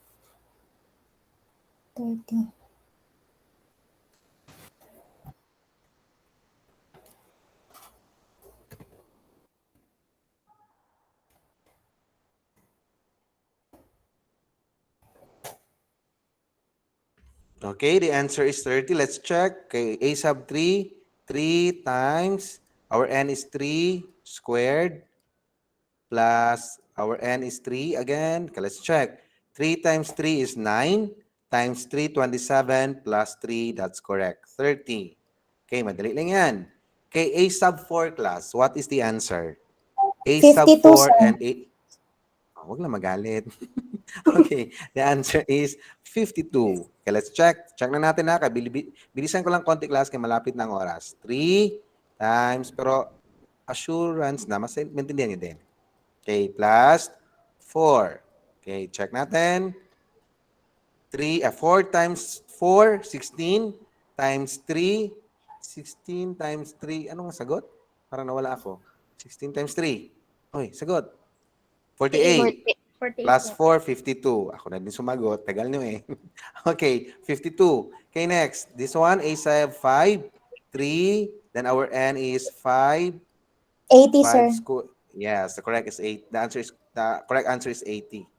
30. Okay, the answer is 30. Let's check. Okay, A sub 3. 3 times our n is 3 squared plus our n is 3 again. Okay, let's check. 3 times 3 is 9 times 3, 27 plus 3. That's correct. 30. Okay, madali lang yan. Okay, A sub 4 class. What is the answer? A sub 52, 4 sir. and A... Oh, wag na magalit. Okay, the answer is 52. Okay, let's check. Check na natin na. Bilisan ko lang konti class kaya malapit na ang oras. 3 times, pero assurance na, mas maintindihan nyo din. Okay, plus 4. Okay, check natin. 4 times 4, 16 times 3, 16 times 3. Ano nga sagot? Parang nawala ako. 16 times 3. Oy, sagot. 48. 48 Plus po. 4, 52. Ako na din sumagot. Tagal nyo eh. Okay, 52. Okay, next. This one, A sub 5, 3. Then our N is 5. 80, 5 sir. square. Yes, the correct is 8. The correct answer is 80.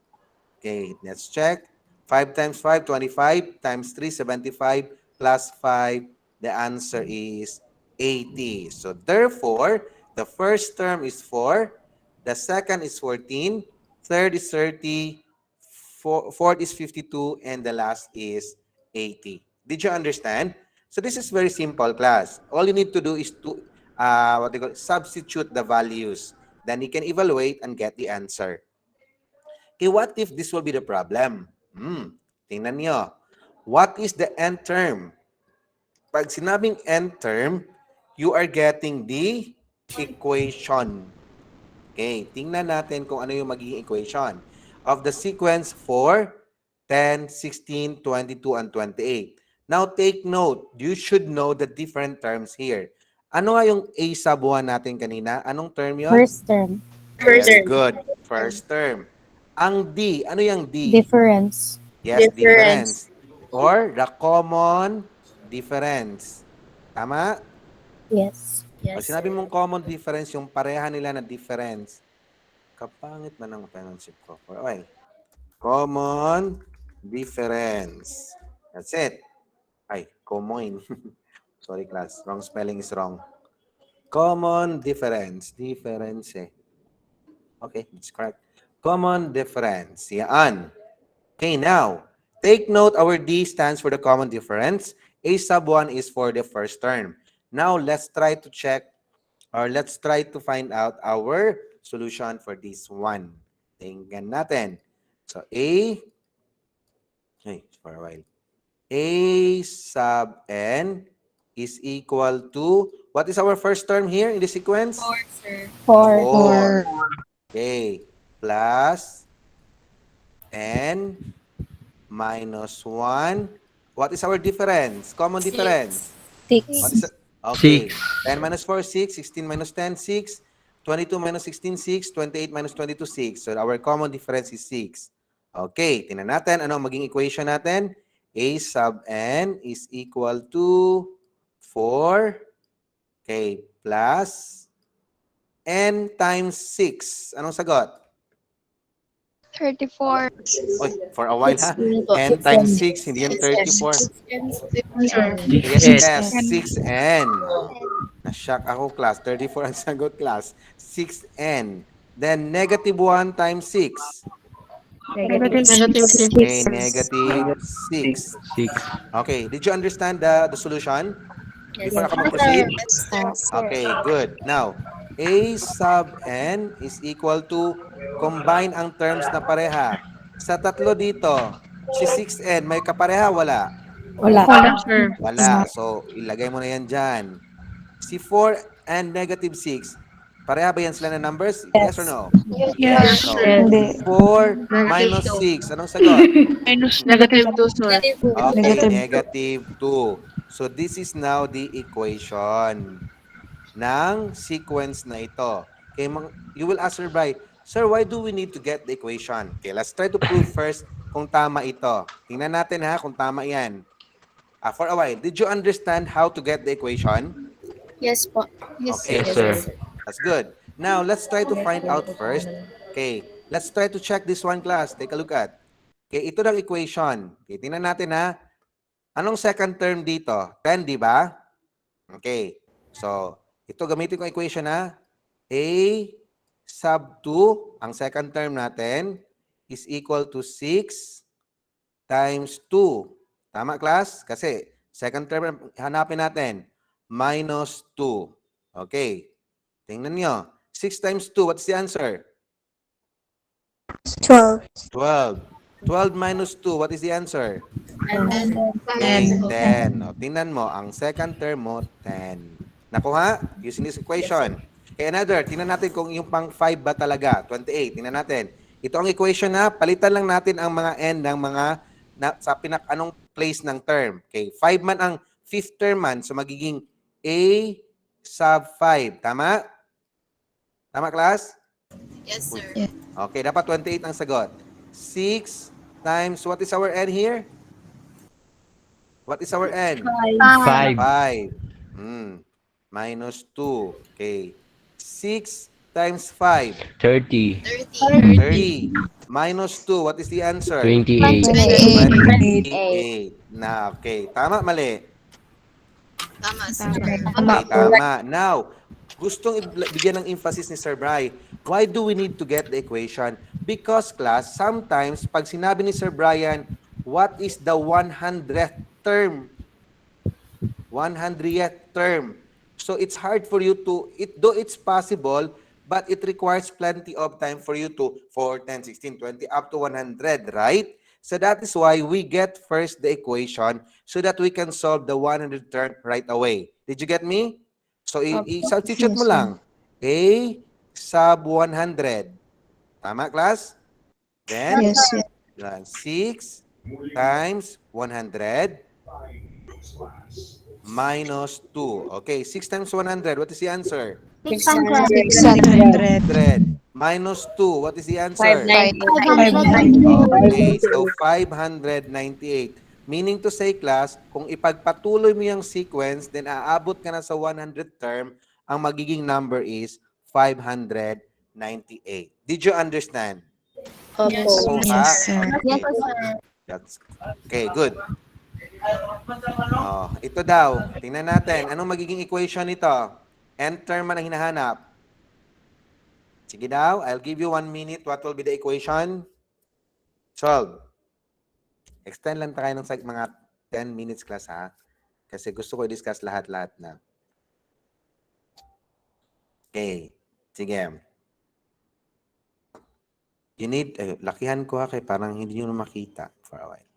Okay, let's check. 5 times 5, 25 times 3, 75 plus 5. The answer is 80. So therefore, the first term is 4, the second is 14, third is 30, fourth is 52, and the last is 80. Did you understand? So this is very simple, class. All you need to do is to substitute the values. Then you can evaluate and get the answer. Okay, what if this will be the problem? Tingnan nyo. What is the end term? Pag sinabing end term, you are getting the equation. Okay, tingnan natin kung ano yung magiging equation of the sequence 4, 10, 16, 22, and 28. Now, take note. You should know the different terms here. Ano nga yung A sub 1 natin kanina? Anong term yon? First term. Very good. First term. Ang D, ano yung D? Difference. Yes, difference. Or the common difference. Tama? Yes. Pag sinabi mong common difference, yung pareha nila na difference, kapangit na ng penmanship ko. Okay. Common difference. That's it. Ay, common. Sorry, class. Wrong spelling is wrong. Common difference. Difference eh. Okay, that's correct. Common difference. Yan. Okay, now, take note our D stands for the common difference. A sub 1 is for the first term. Now, let's try to check or let's try to find out our solution for this one. Tingnan natin. So, for a while. A sub n is equal to, what is our first term here in the sequence? 4, sir. 4. Okay. Plus n minus 1. What is our difference? Common difference? 6. What is it? Okay. 10 minus 4, 6. 16 minus 10, 6. 22 minus 16, 6. 28 minus 22, 6. So our common difference is 6. Okay. Tingnan natin. Ano ang maging equation natin? A sub n is equal to 4. Okay. Plus n times 6. Anong sagot? 34. Oy, for a while ha. N times 6, hindi yan 34. Yes, 6n. Na-shock ako, class. 34 ang sagot, class. 6n. Then, negative 1 times 6. Negative Okay, negative 6. 6. Okay, did you understand the solution? Before ako mag-proceed? Okay, good. Now, A sub n is equal to combine ang terms na pareha. Sa tatlo dito, si 6n, may kapareha? Wala. Wala. Wala, sir. Wala. So, ilagay mo na yan dyan. Si 4 and negative 6, pareha ba yan sila na numbers? Yes or no? Yes. Yes. So, Yes. 4 Negative minus 2. 6. Anong sagot? Minus negative 2, sir. Okay, negative 2. So, this is now the equation ng sequence na ito. Okay, you will ask Sir Bri, Sir, why do we need to get the equation? Okay, let's try to prove first kung tama ito. Tingnan natin ha kung tama yan. For a while, did you understand how to get the equation? Yes po. Okay, Yes, sir. that's good. Now, let's try to find out first. Okay, let's try to check this one class. Take a look at. Okay, ito ng equation. Okay, tingnan natin ha. Anong second term dito? 10, di ba? Okay. So, ito gamitin ko equation na A sub 2, ang second term natin, is equal to 6 times 2. Tama, class? Kasi second term, hanapin natin, minus 2. Okay. Tingnan nyo. 6 times 2, what's the answer? 12. 12. 12 minus 2, what is the answer? And Okay, 10. O, tingnan mo, ang second term mo, 10. Nakuha? Using this equation. Okay, another, tingnan natin kung yung pang 5 ba talaga. 28, tingnan natin. Ito ang equation na, palitan lang natin ang mga n ng mga sa anong place ng term. Okay, 5 man ang fifth term man, so magiging A sub 5. Tama? Tama, class? Yes, sir. Okay, dapat 28 ang sagot. 6 times, what is our n here? What is our n? 5. 5. Minus 2. Okay. 6 times 5. 30. 30. Minus 2. What is the answer? 28. 28. Na, okay. Tama, mali. Tama, sir. Okay, tama. Now, gustong bigyan ng emphasis ni Sir Bri. Why do we need to get the equation? Because, class, sometimes, pag sinabi ni Sir Brian, what is the 100th term? 100th term. So, it's hard for you to, though it's possible, but it requires plenty of time for you to, 4, 10, 16, 20, up to 100, right? So, that is why we get first the equation so that we can solve the 100th term right away. Did you get me? So, i-substitute mo lang. A sub 100. Tama, class? Then, 6 times 100 minus 2. Okay, 6 times 100. What is the answer? 600. 100. Minus 2. What is the answer? 598. Okay, so 598. Meaning to say, class, kung ipagpatuloy mo yung sequence, then aabot ka na sa 100th term, ang magiging number is 598. Did you understand? Yes, Yes, Yes, Okay. sir. That's, okay, good. Oh, ito daw. Tingnan natin. Anong magiging equation nito? Nth term man ang hinahanap. Sige daw. I'll give you 1 minute. What will be the equation? Solve. Extend lang tayo ng mga 10 minutes class ha. Kasi gusto ko i-discuss lahat-lahat na. Okay. Sige. You need, lakihan ko ha kay parang hindi nyo makita for a while.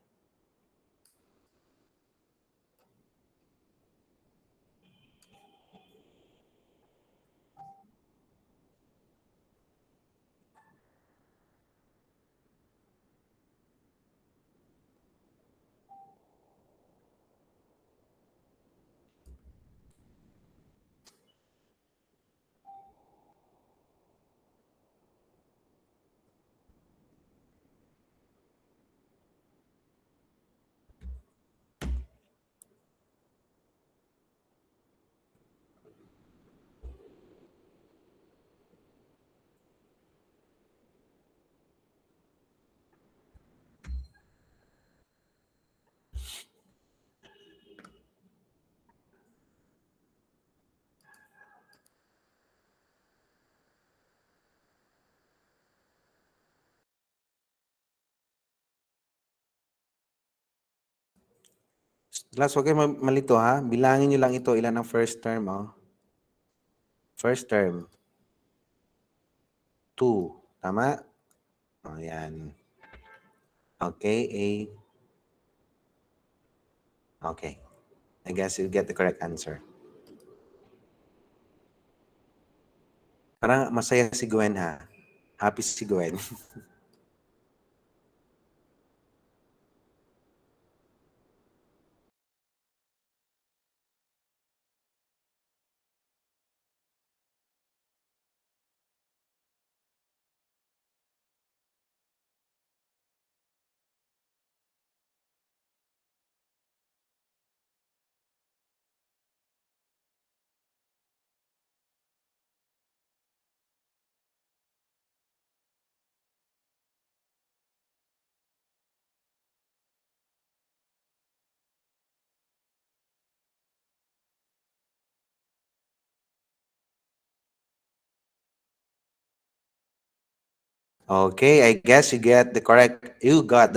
Class, huwag kayo malito ha. Bilangin nyo lang ito. Ilan ang first term, oh. First term. 2. Tama? O, yan. Okay, A. Okay. I guess you get the correct answer. Parang masaya si Gwen ha. Happy si Gwen. Okay, I guess you got the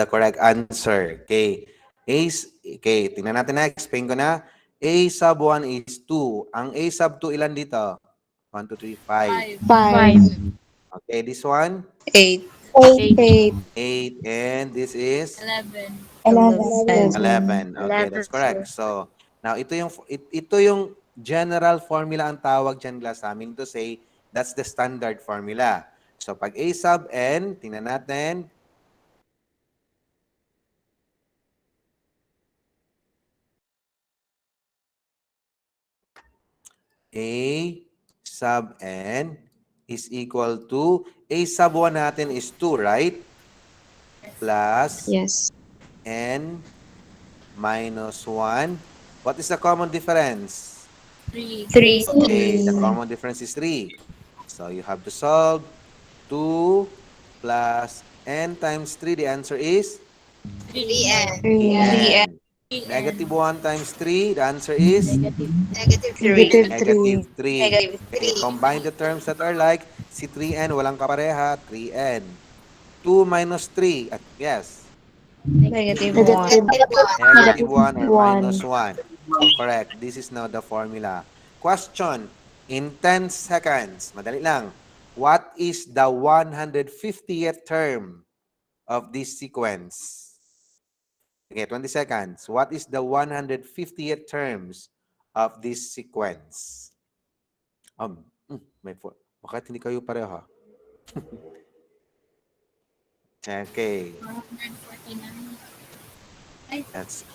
correct answer. Okay. Okay, tingnan natin na, explain ko na. A sub 1 is 2. Ang A sub 2 ilan dito? 1, 2, 3, 5. 5. Okay, this one? 8. 8, 8. 8. And this is? 11. 11. Okay, 11, that's sir. correct. So, now ito yung general formula ang tawag dyan class sa amin to say that's the standard formula. So, pag A sub n, tingnan natin. A sub n is equal to, A sub 1 natin is 2, right? Plus Yes. n minus 1. What is the common difference? 3. Okay, the common difference is 3. So you have to solve 2 plus n times 3. The answer is 3. 3n. Negative 1 times 3. The answer is Negative 3. negative 3. Okay, combine the terms that are like. Si 3n, walang kapareha. 3n. 2 minus 3. Yes. Negative 1. Negative 1 or minus 1. So, correct. This is now the formula. Question. In 10 seconds, madali lang. What is the 150th term of this sequence? Okay, 20 seconds. What is the 150th terms of this sequence? May bakit hindi kayo pareha? Okay. That's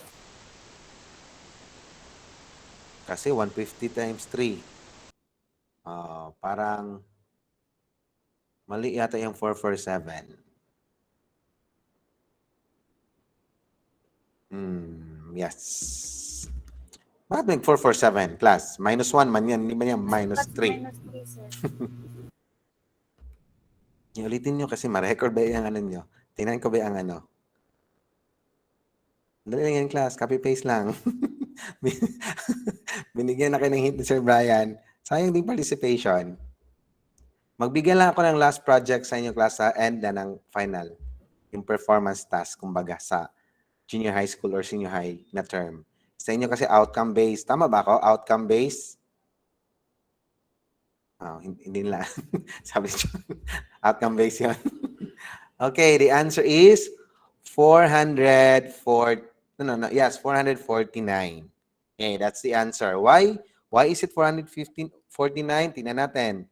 kasi 150 times 3. Parang mali yata yung 447. Yes. Bakit may 447, class? Minus 1 man yan. Hindi ba yan minus 3? Ulitin nyo kasi ma-record ba yung ano nyo? Tingnan ko ba yung ano? Dali lang yan, class. Copy-paste lang. Binigyan na kayo ng hint ni Sir Brian. Sayang din participation. Magbigyan lang ako ng last project sa inyo, class, sa end na ng final. Yung performance task, kumbaga, sa junior high school or senior high na term. Sa inyo kasi outcome-based. Tama ba ako? Outcome-based? Hindi lang. Sabi siya, outcome-based yun. Okay, the answer is 404. No. Yes, 449. Okay, that's the answer. Why? Why is it 449? Tingnan natin.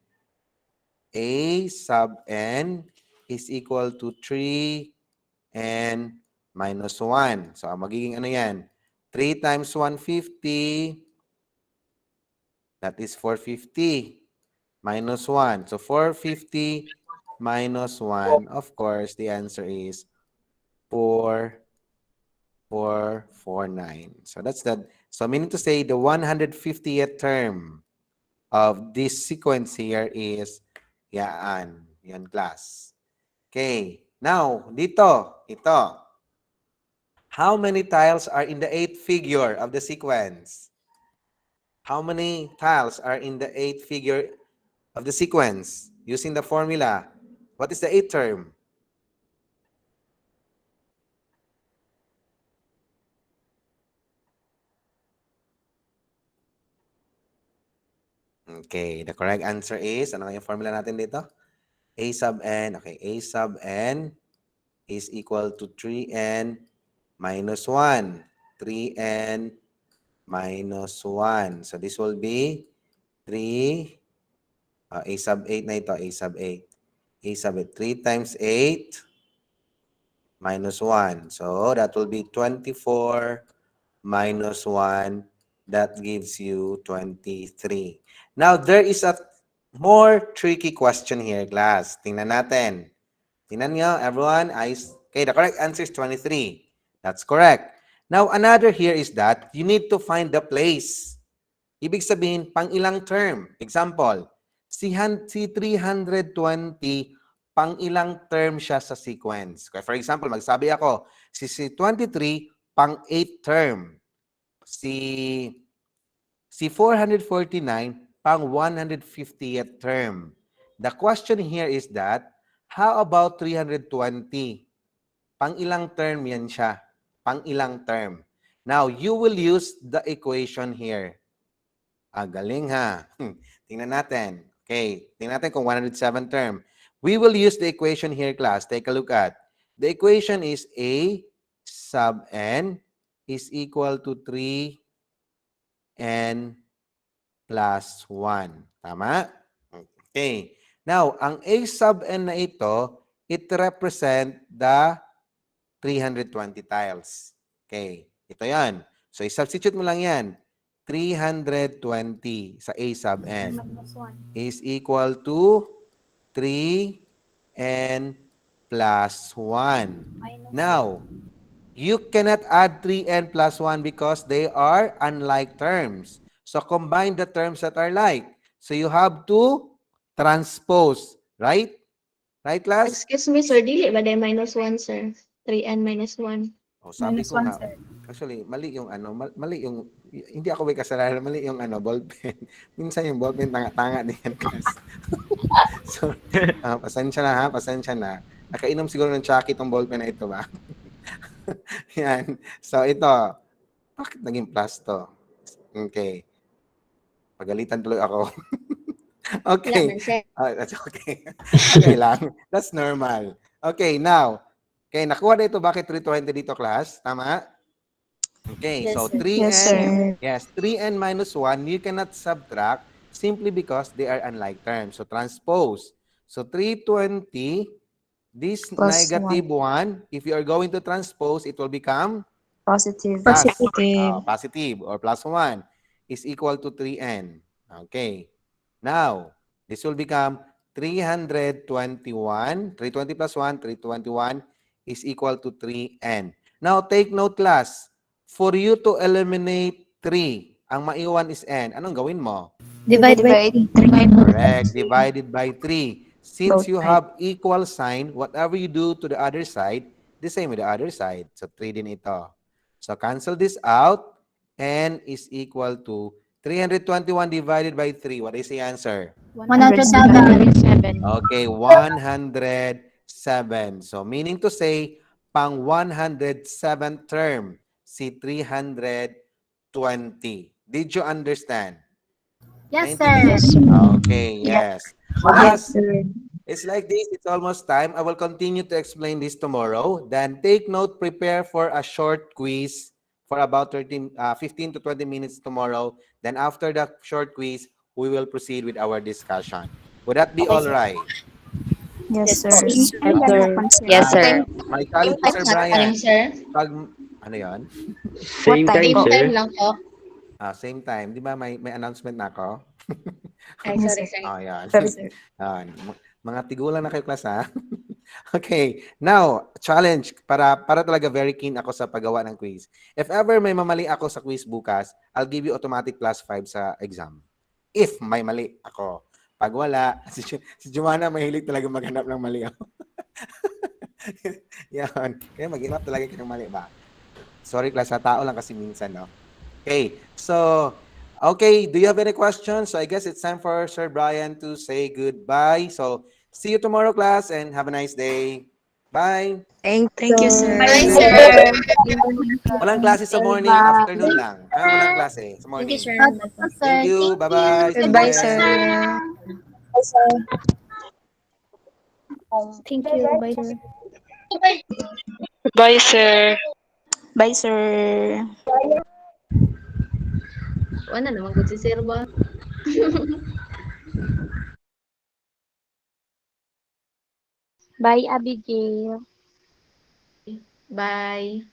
A sub n is equal to 3n minus 1. So, magiging ano yan? 3 times 150, that is 450 minus 1. So, 450 minus 1, of course, the answer is 4449. So, that's that. So, meaning to say, the 150th term of this sequence here is yan class. Okay. Now, ito. How many tiles are in the 8th figure of the sequence? How many tiles are in the 8th figure of the sequence using the formula? What is the 8th term? Okay, the correct answer is, ano nga yung formula natin dito? A sub n. Okay, A sub n is equal to 3n minus 1. 3n minus 1. So this will be 3, a sub 8 na ito, a sub 8. A sub 8, 3 times 8 minus 1. So that will be 24 minus 1. That gives you 23. Now, there is a more tricky question here, class. Tingnan natin. Tingnan nyo, everyone. Okay, the correct answer is 23. That's correct. Now, another here is that you need to find the place. Ibig sabihin, pang ilang term. Example, si 320, pang ilang term siya sa sequence. For example, magsabi ako, si 23, pang 8 term. Si 449, pang 150th term. The question here is that, how about 320? Pang ilang term yan siya? Pang ilang term? Now, you will use the equation here. Galing ha. Tingnan natin. Okay, tingnan natin kung 107 term. We will use the equation here, class. Take a look at. The equation is A sub n is equal to 3n plus 1. Tama? Okay. Now, ang A sub n na ito, it represent the 320 tiles. Okay. Ito yan. So, i-substitute mo lang yan. 320 sa A sub n is equal to 3n plus 1. Now, you cannot add 3n plus 1 because they are unlike terms. So, combine the terms that are like. So, you have to transpose. Right? Right, class? Excuse me, sir. Dili ba day minus 1, sir? 3n minus 1. O, sabi ko nga, actually, mali yung mali yung, hindi ako may kasalanan, mali yung ballpen. Minsan yung ballpen, tanga-tanga din yan, class. So, pasensya na ha, pasensya na. Nakainom siguro ng Chucky itong ballpen na ito ba? Yan. So, ito, bakit naging plus to? Okay. Pagalitan tuloy ako. Okay. That's okay. Okay lang. That's normal. Okay, now, okay, nakuha na ito. Bakit 320 dito, class? Tama? Okay, Yes, so sir. 3n, Yes, sir. yes, 3n minus 1, you cannot subtract simply because they are unlike terms. So transpose. So 320, this Plus negative 1, if you are going to transpose, it will become Positive. plus, Positive. positive or plus 1 is equal to 3n. Okay. Now, this will become 321. 320 plus 1, 321 is equal to 3n. Now, take note, class. For you to eliminate 3, ang maiwan is n. Anong gawin mo? Divide by 3. Correct. Divided by 3. Since you have equal sign, whatever you do to the other side, the same with the other side. So, 3 din ito. So, cancel this out. N is equal to 321 divided by 3. What is the answer? 107. Okay, 107. So, meaning to say, pang 107 term, si 320. Did you understand? Yes, Naintindihan? sir. Okay, yes. Class, it's like this. It's almost time. I will continue to explain this tomorrow. Then take note, prepare for a short quiz for about 15 to 20 minutes tomorrow. Then after the short quiz, we will proceed with our discussion. Would that be all right? Yes, sir. Yes, sir. My challenge to Sir Brian. Pag, ano yan? Same time, sir. lang po. Same time. Di ba may announcement na ako? Ay, sorry, sir. Yan. Sorry, sir. Yan. Mga tigulang na kayo, class, ha? Okay. Now, challenge. Para talaga very keen ako sa paggawa ng quiz. If ever may mamali ako sa quiz bukas, I'll give you automatic plus 5 sa exam. If may mali ako. Pag wala, si Joanna mahilig talaga maghanap ng mali ako. Yan. Kaya mag-inap talaga kayo ng mali ba? Sorry, class, sa tao lang kasi minsan, no? Okay. So, okay. Do you have any questions? So, I guess it's time for Sir Brian to say goodbye. So, see you tomorrow, class, and have a nice day. Bye. Thank you, sir. Bye, sir. Walang klase sa morning, afternoon lang. Walang klase sa morning. Thank you, sir. Thank you. Bye-bye. Goodbye, sir. Thank you. Bye, sir. Bye, sir. Bye, sir. Wala naman gud si sir ba? Bye, Abigail. Bye.